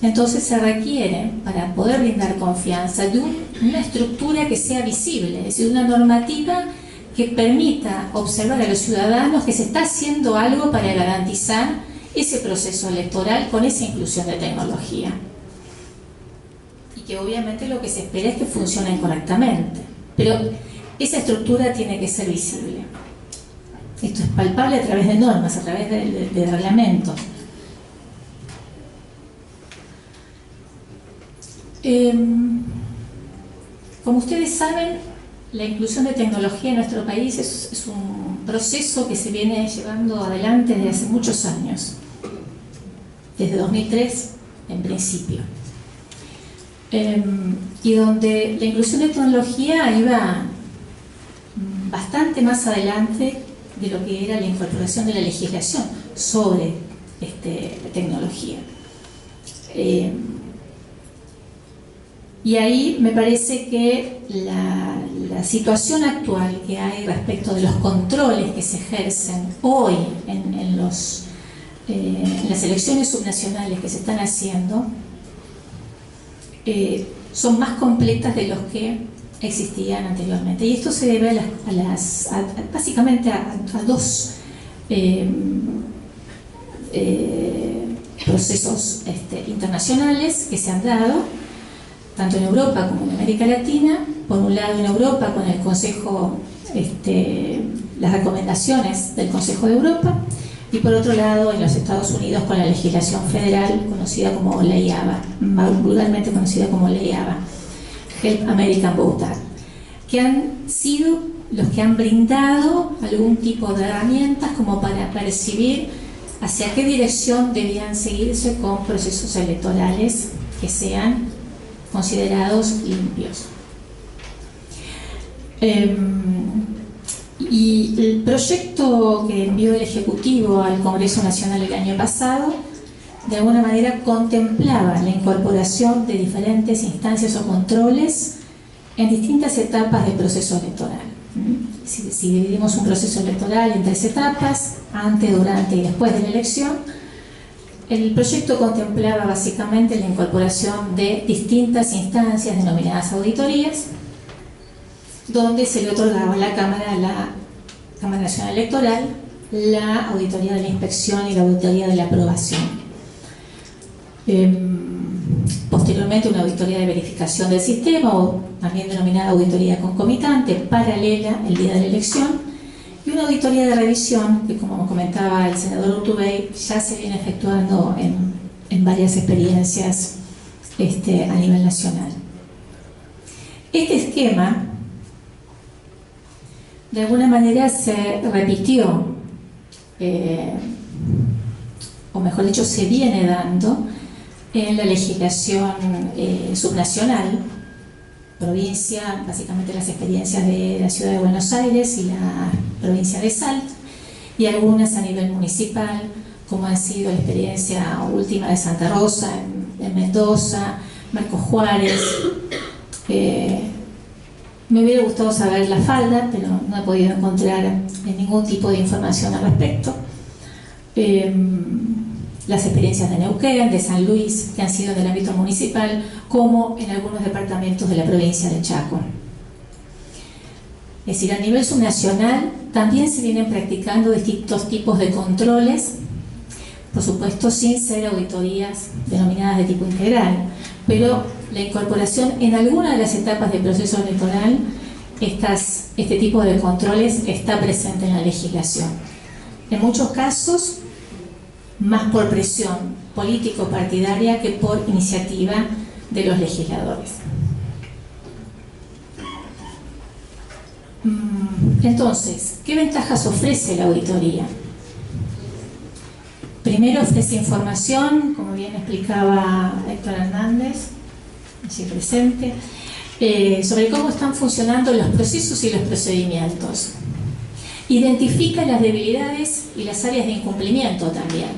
Entonces se requiere, para poder brindar confianza, de una estructura que sea visible, es decir, una normativa que permita observar a los ciudadanos que se está haciendo algo para garantizar ese proceso electoral con esa inclusión de tecnología. Y que obviamente lo que se espera es que funcionen correctamente. Pero esa estructura tiene que ser visible. Esto es palpable a través de normas, a través de reglamentos. Como ustedes saben, la inclusión de tecnología en nuestro país es un proceso que se viene llevando adelante desde hace muchos años, desde 2003 en principio, y donde la inclusión de tecnología iba bastante más adelante de lo que era la incorporación de la legislación sobre tecnología. Y ahí me parece que la situación actual que hay respecto de los controles que se ejercen hoy en las elecciones subnacionales que se están haciendo son más completas de los que existían anteriormente. Y esto se debe básicamente a dos procesos internacionales que se han dado, tanto en Europa como en América Latina. Por un lado, en Europa con el Consejo, las recomendaciones del Consejo de Europa, y por otro lado en los Estados Unidos con la legislación federal conocida como Ley ABA, vulgarmente conocida como Ley ABA, Help American Voter, que han sido los que han brindado algún tipo de herramientas como para percibir hacia qué dirección debían seguirse con procesos electorales que sean considerados limpios. Y el proyecto que envió el Ejecutivo al Congreso Nacional el año pasado, de alguna manera contemplaba la incorporación de diferentes instancias o controles en distintas etapas del proceso electoral. Si dividimos un proceso electoral en 3 etapas, antes, durante y después de la elección, el proyecto contemplaba básicamente la incorporación de distintas instancias denominadas auditorías, donde se le otorgaba a la Cámara Nacional Electoral, la auditoría de la inspección y la auditoría de la aprobación. Posteriormente, una auditoría de verificación del sistema, o también denominada auditoría concomitante, paralela el día de la elección, y una auditoría de revisión que, como comentaba el senador Urtubey, ya se viene efectuando en varias experiencias a nivel nacional. Este esquema, de alguna manera, se repitió, o mejor dicho, se viene dando en la legislación subnacional, provincia, básicamente las experiencias de la ciudad de Buenos Aires y la provincia de Salta, y algunas a nivel municipal, como ha sido la experiencia última de Santa Rosa, en Mendoza, Marcos Juárez. Me hubiera gustado saber la falda, pero no he podido encontrar ningún tipo de información al respecto. Las experiencias de Neuquén, de San Luis, que han sido en el ámbito municipal, como en algunos departamentos de la provincia de Chaco. Es decir, a nivel subnacional también se vienen practicando distintos tipos de controles por supuesto sin ser auditorías denominadas de tipo integral, pero la incorporación en alguna de las etapas del proceso electoral, este tipo de controles está presente en la legislación. En muchos casos, más por presión político-partidaria que por iniciativa de los legisladores. Entonces, ¿qué ventajas ofrece la auditoría? Primero, ofrece información, como bien explicaba Héctor Hernández, allí presente, sobre cómo están funcionando los procesos y los procedimientos. Identifica las debilidades y las áreas de incumplimiento también.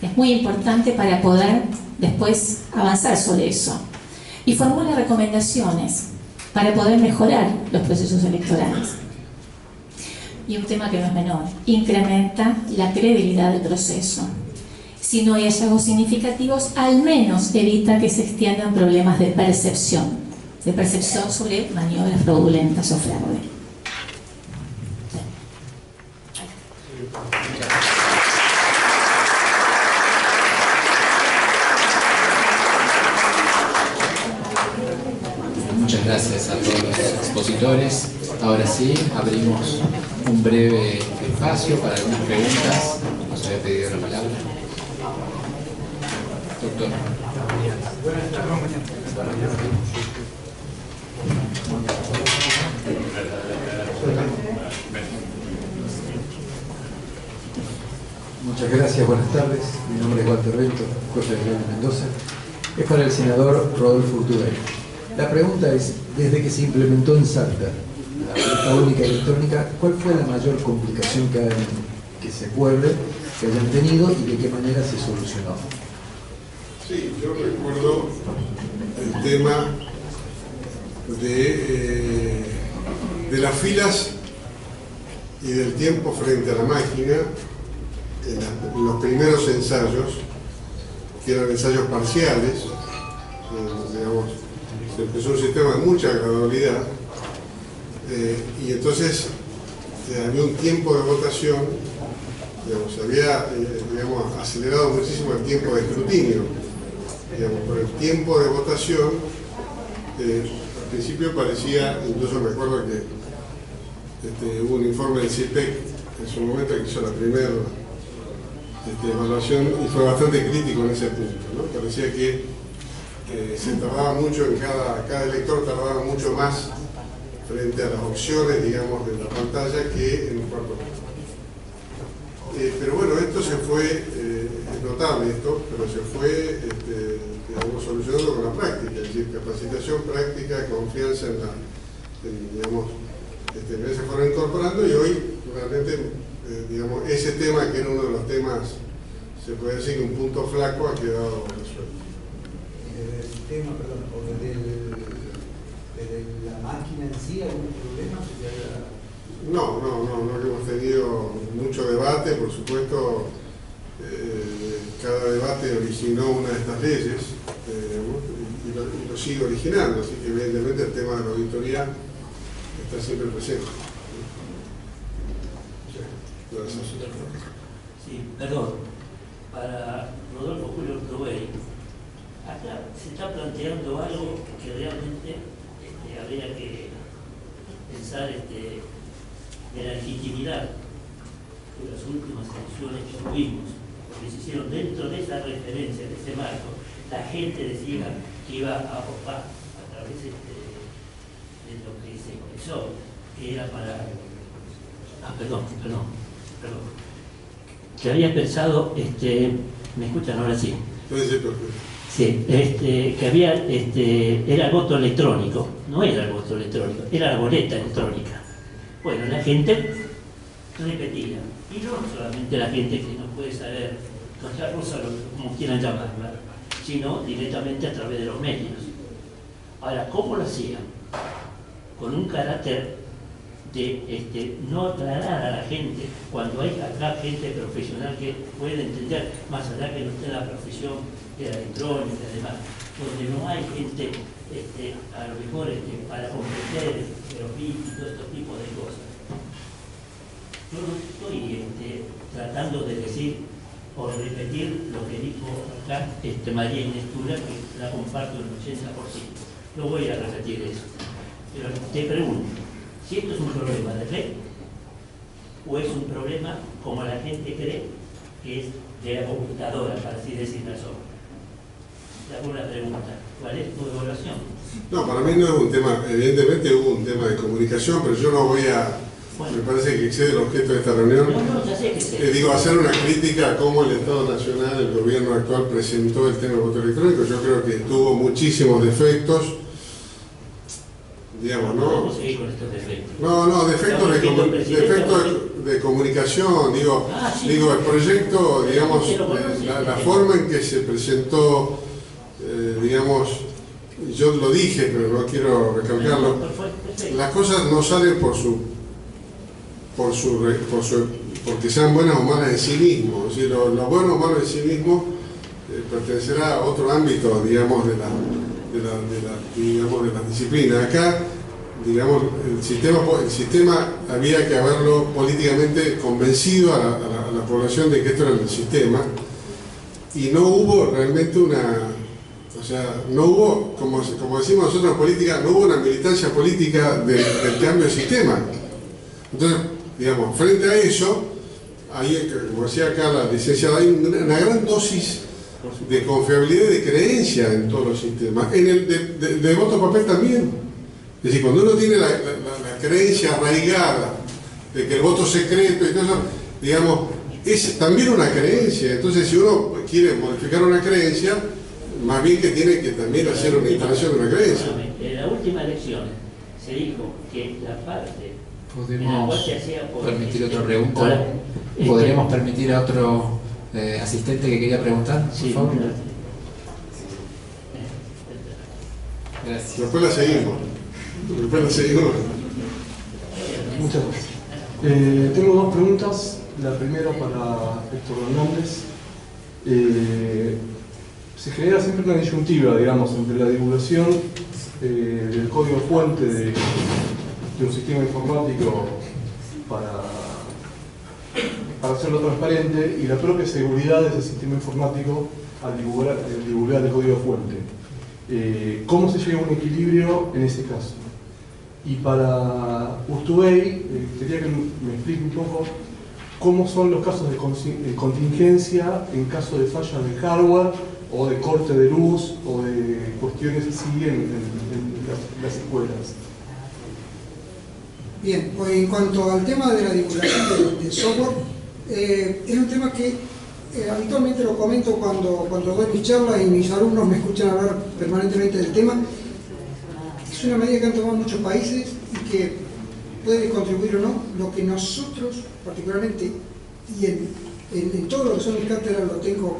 Es muy importante para poder después avanzar sobre eso. Y formula recomendaciones para poder mejorar los procesos electorales. Y un tema que no es menor, incrementa la credibilidad del proceso. Si no hay hallazgos significativos, al menos evita que se extiendan problemas de percepción sobre maniobras fraudulentas o fraude. Muchas gracias a todos los expositores. Ahora sí, abrimos un breve espacio para algunas preguntas. Nos había pedido la palabra. Doctor. Muchas gracias, buenas tardes. Mi nombre es Walter Bento, juez federal de Mendoza. Es para el senador Rodolfo Urtubey. La pregunta es, desde que se implementó en Salta la boleta única electrónica, ¿cuál fue la mayor complicación que se acuerde, que hayan tenido y de qué manera se solucionó? Sí, yo recuerdo el tema de las filas y del tiempo frente a la máquina en los primeros ensayos, que eran ensayos parciales, digamos, se empezó un sistema de mucha gradualidad y entonces había un tiempo de votación, digamos, se había acelerado muchísimo el tiempo de escrutinio, digamos, por el tiempo de votación. Al principio parecía, incluso me acuerdo que hubo un informe del CIPEC en su momento que hizo la primera evaluación y fue bastante crítico en ese punto, ¿no? Parecía que se tardaba mucho en cada elector tardaba mucho más frente a las opciones, digamos, de la pantalla que en un cuarto. Pero bueno, esto se fue, es notable esto, pero se fue digamos, solucionando con la práctica, es decir, capacitación práctica, confianza digamos, se fueron incorporando y hoy realmente, digamos, ese tema que era uno de los temas, se puede decir que un punto flaco ha quedado resuelto. El tema, perdón, o desde la máquina en sí, ¿algún problema? No hemos tenido mucho debate, por supuesto, cada debate originó una de estas leyes y lo sigue originando, así que evidentemente el tema de la auditoría está siempre presente. Gracias. Sí, perdón, para Rodolfo Julio Urtubey, acá se está planteando algo que realmente habría que pensar de la legitimidad de las últimas elecciones que tuvimos, porque se hicieron dentro de esa referencia, de ese marco. La gente decía que iba a votar a través de lo que se expresó, que era para... perdón. Que había pensado, ¿me escuchan ahora sí? Sí, que había, era el voto electrónico, no era el voto electrónico, era la boleta electrónica. Bueno, la gente repetía, y no solamente la gente que no puede saber otra cosa, como quieran llamarla, sino directamente a través de los medios. Ahora, ¿cómo lo hacían? Con un carácter de no aclarar a la gente, cuando hay acá gente profesional que puede entender, más allá que no esté en la profesión de la electrónica y demás, donde no hay gente a lo mejor para comprender los bits y todo este tipo de cosas. Yo no estoy tratando de decir por repetir lo que dijo acá María Inés Tula, que la comparto en el 80%. No voy a repetir eso. Pero te pregunto, si esto es un problema de ley o es un problema, como la gente cree, que es de la computadora, para así decirlo. Te hago una pregunta, ¿cuál es tu evaluación? No, para mí no es un tema, evidentemente hubo un tema de comunicación, pero yo no voy a, me parece que excede el objeto de esta reunión. Ya sé que sí. Digo, hacer una crítica a cómo el Estado Nacional, el gobierno actual presentó el tema del voto electrónico. Yo creo que tuvo muchísimos defectos, digamos, ¿no? Vamos a seguir con estos defectos. No, defectos de comunicación, digo, sí. Digo, el proyecto, digamos, la forma en que se presentó, digamos, yo lo dije, pero no quiero recalcarlo, las cosas no salen porque sean buenas o malas en sí mismos. Es decir, lo bueno o malo en sí mismo pertenecerá a otro ámbito, digamos, de la disciplina. Acá, digamos, el sistema había que haberlo políticamente convencido a la población de que esto era el sistema, y no hubo realmente no hubo, como decimos nosotros en política, no hubo una militancia política del cambio de sistema. Entonces, digamos, frente a eso, hay, como decía acá la licenciada, hay una gran dosis de confiabilidad y de creencia en todos los sistemas. En el de voto papel también. Es decir, cuando uno tiene la creencia arraigada de que el voto secreto y todo eso, digamos, es también una creencia. Entonces, si uno quiere modificar una creencia, más bien que tiene que también hacer una instalación de una creencia. En la última elección se dijo que la parte ¿Podemos permitir otra pregunta? ¿Podríamos permitir a otro asistente que quería preguntar? Sí, por favor. Gracias. Después la seguimos. Muchas gracias. Tengo dos preguntas. La primera para Héctor Hernández. Se genera siempre una disyuntiva, digamos, entre la divulgación del código fuente de un sistema informático para hacerlo transparente y la propia seguridad de ese sistema informático al divulgar el código fuente. ¿Cómo se llega a un equilibrio en ese caso? Y para Urtubey, quería que me explique un poco cómo son los casos de contingencia en caso de fallas de hardware o de corte de luz o de cuestiones así en las escuelas. Bien, pues en cuanto al tema de la divulgación del software, es un tema que habitualmente lo comento cuando doy mis charlas y mis alumnos me escuchan hablar permanentemente del tema. Es una medida que han tomado muchos países y que puede contribuir o no. Lo que nosotros, particularmente, y en todo lo que son mis cátedras lo tengo,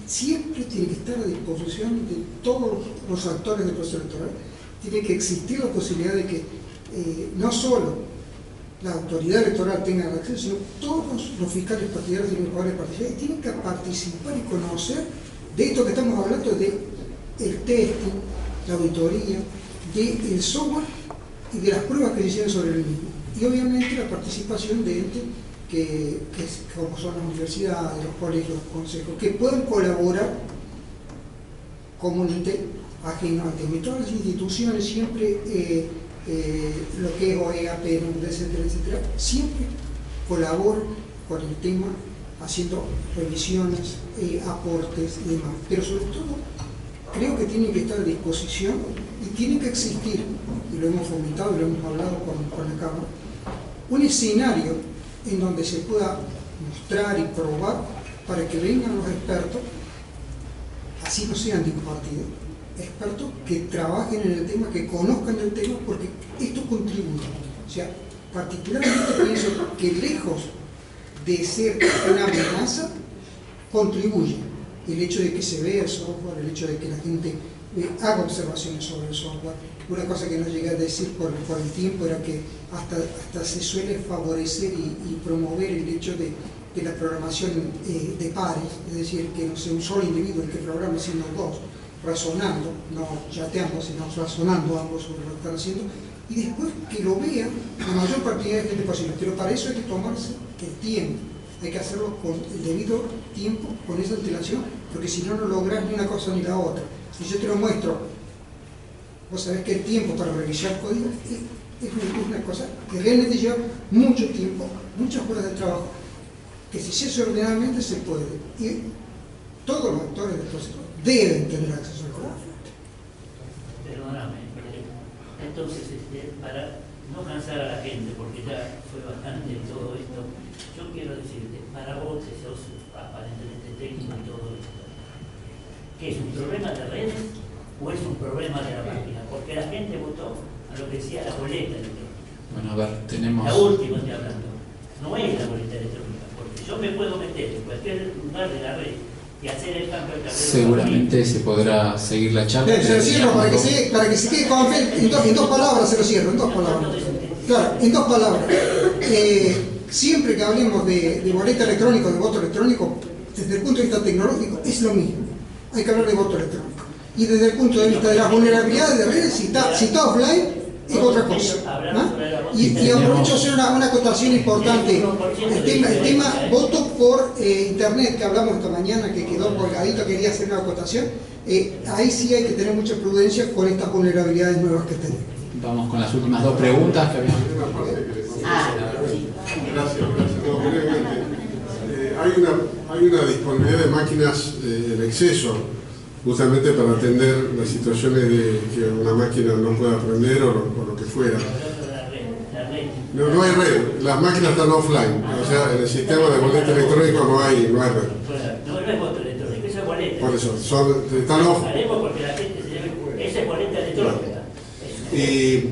siempre tiene que estar a disposición de todos los actores del proceso electoral. Tiene que existir la posibilidad de que no solo la autoridad electoral tenga acceso, sino todos los fiscales partidarios tienen que poder participar y tienen que participar y conocer de esto que estamos hablando, de el testing, la auditoría, del software y de las pruebas que se hicieron sobre el mismo. Y obviamente la participación de entes como son las universidades, los colegios, los consejos, que puedan colaborar como un ente ajeno al tema. Y todas las instituciones siempre, lo que es OEA, PNUD, etcétera, siempre colaboran con el tema, haciendo revisiones, aportes y demás. Pero sobre todo, creo que tienen que estar a disposición y tiene que existir, y lo hemos fomentado y lo hemos hablado con la Cámara, un escenario en donde se pueda mostrar y probar para que vengan los expertos, así no sean de un partido, expertos que trabajen en el tema, que conozcan el tema, porque esto contribuye. O sea, particularmente pienso que lejos de ser una amenaza, contribuye el hecho de que se vea el software, el hecho de que la gente haga observaciones sobre el software. Una cosa que no llegué a decir por el tiempo era que hasta se suele favorecer y promover el hecho de la programación de pares, es decir, que no sea un solo individuo el que programe, sino dos, razonando, no chateando, sino razonando ambos sobre lo que están haciendo, y después que lo vean la mayor cantidad de gente posible. Pero para eso hay que tomarse el tiempo hay que hacerlo con el debido tiempo, con esa antelación, porque si no, no lográs ni una cosa ni la otra. Si yo te lo muestro, vos sabés que el tiempo para revisar código es una cosa que realmente lleva mucho tiempo, muchas horas de trabajo, que si se hace ordenadamente se puede. Y todos los actores del proceso deben tener acceso al código. Perdóname, entonces, para no cansar a la gente, porque ya fue bastante todo esto, yo quiero decirte, para vos que sos aparentemente técnico y todo esto, ¿qué es un problema de redes o es un problema de la máquina? Porque la gente votó a lo que decía la boleta electrónica. Bueno, a ver, tenemos... La última estoy hablando, no es la boleta electrónica, porque yo me puedo meter en cualquier lugar de la red y hacer el cambio de tablero. Seguramente se podrá seguir la charla. Se lo cierro para que se quede con en dos palabras, se lo cierro, en dos palabras. Claro, en dos palabras. Siempre que hablemos de boleta electrónica, de voto electrónico, desde el punto de vista tecnológico, es lo mismo. Hay que hablar de voto electrónico. Y desde el punto de vista de las vulnerabilidades de redes, si está offline, es otra cosa. ¿No? Y aprovecho a hacer una acotación importante. El tema voto por internet, que hablamos esta mañana, que quedó colgadito, quería hacer una acotación. Ahí sí hay que tener mucha prudencia con estas vulnerabilidades nuevas que tenemos. Vamos con las últimas dos preguntas que habíamos. Gracias. No, brevemente. Hay una disponibilidad de máquinas en exceso, justamente para atender las situaciones de que una máquina no pueda aprender o lo que fuera. No hay red, las máquinas están offline, o sea, en el sistema de boleto electrónico no hay red. No es voto electrónico, eso es boleta. Por eso, están off. Porque la gente se debe, esa es boleta electrónica. Y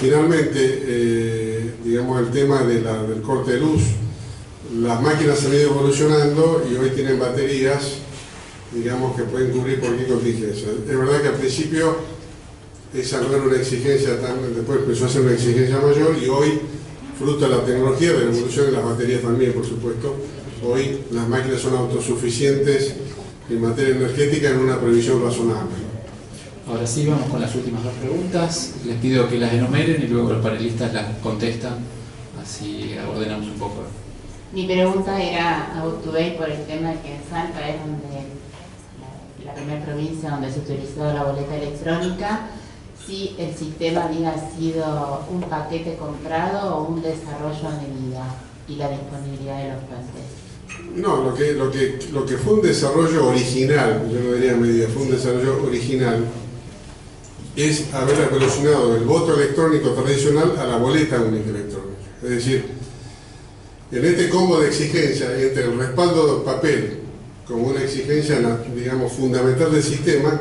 finalmente, digamos, el tema del corte de luz. Las máquinas han ido evolucionando y hoy tienen baterías, digamos, que pueden cubrir cualquier contingencia. Es verdad que al principio esa no era una exigencia después empezó a ser una exigencia mayor y hoy, fruto de la tecnología, de la evolución de las baterías también, por supuesto, hoy las máquinas son autosuficientes en materia energética en una previsión razonable. Ahora sí, vamos con las últimas dos preguntas. Les pido que las enumeren y luego los panelistas las contestan, así ordenamos un poco. Mi pregunta era a UTUBEI por el tema de que en Salta es la primera provincia donde se utilizó la boleta electrónica, si el sistema había sido un paquete comprado o un desarrollo a medida y la disponibilidad de los puentes. No, lo que fue un desarrollo original, yo no diría medida, fue un desarrollo original, es haber evolucionado el voto electrónico tradicional a la boleta única electrónica. Es decir, en este combo de exigencia entre el respaldo de papel como una exigencia, digamos, fundamental del sistema,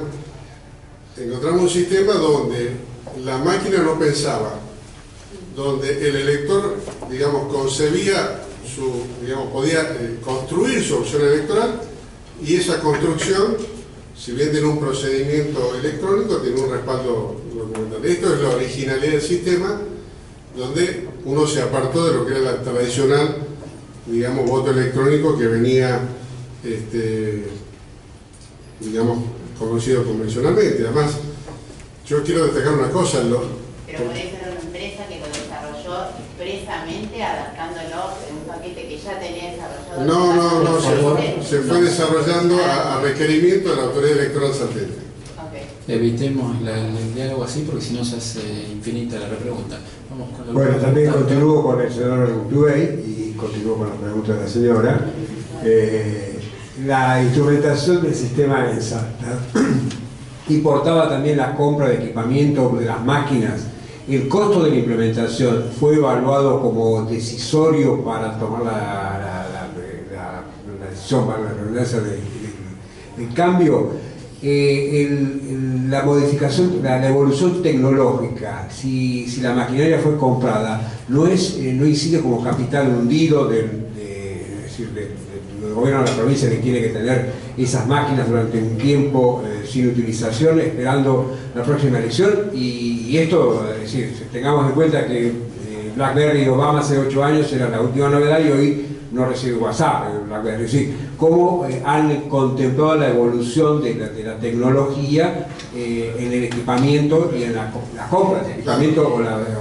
encontramos un sistema donde la máquina no pensaba, donde el elector, digamos, concebía podía construir su opción electoral y esa construcción, si bien tiene un procedimiento electrónico, tiene un respaldo documental. Esto es la originalidad del sistema, donde uno se apartó de lo que era la tradicional, digamos, voto electrónico que venía, digamos, conocido convencionalmente. Además, yo quiero destacar una cosa. Pero por eso era una empresa que lo desarrolló expresamente, adaptándolo en un paquete que ya tenía desarrollado. No, se fue desarrollando a requerimiento de la Autoridad Electoral salteña. Evitemos el diálogo así porque si no se hace infinita la repregunta. Vamos con la bueno, también continúo con el senador UTUBEI y continúo con la pregunta de la señora. La instrumentación del sistema en Salta importaba también la compra de equipamiento de las máquinas. El costo de la implementación fue evaluado como decisorio para tomar la decisión, para la redundancia del cambio. La modificación, la evolución tecnológica, si la maquinaria fue comprada, no incide como capital hundido del gobierno de la provincia, que tiene que tener esas máquinas durante un tiempo sin utilización, esperando la próxima elección. Y esto, es decir, tengamos en cuenta que BlackBerry de Obama hace 8 años era la última novedad y hoy no recibe WhatsApp en BlackBerry. Es decir, cómo han contemplado la evolución de la tecnología en el equipamiento y en la compra del equipamiento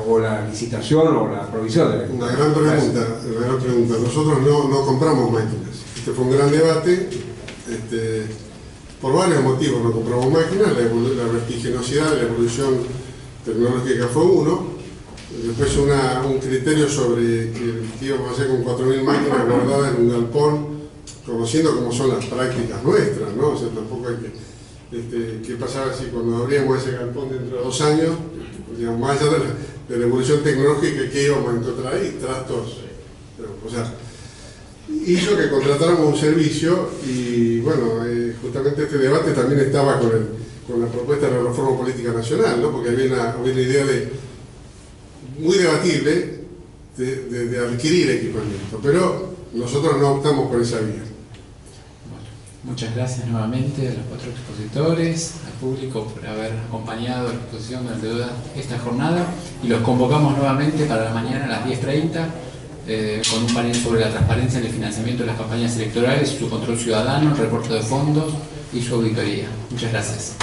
o la licitación o la provisión del equipamiento. Una gran pregunta. Nosotros no compramos máquinas. Este fue un gran debate. Por varios motivos no compramos máquinas. La vertiginosidad de la evolución tecnológica fue uno. Después un criterio sobre que íbamos a hacer con 4.000 máquinas guardadas en un galpón, conociendo cómo son las prácticas nuestras, ¿no? O sea, tampoco hay que... ¿qué pasaba si cuando abríamos ese galpón dentro de 2 años, digamos, más allá de la evolución tecnológica, que íbamos a encontrar ahí? Trastos. O sea, hizo que contratáramos un servicio y, bueno, justamente este debate también estaba con la propuesta de la reforma política nacional, ¿no? Porque había una idea muy debatible de adquirir equipamiento, pero nosotros no optamos por esa vía. Bueno, muchas gracias nuevamente a los 4 expositores, al público por haber acompañado la exposición durante toda esta jornada, y los convocamos nuevamente para la mañana a las 10:30 con un panel sobre la transparencia en el financiamiento de las campañas electorales, su control ciudadano, el reporte de fondos y su auditoría. Muchas gracias.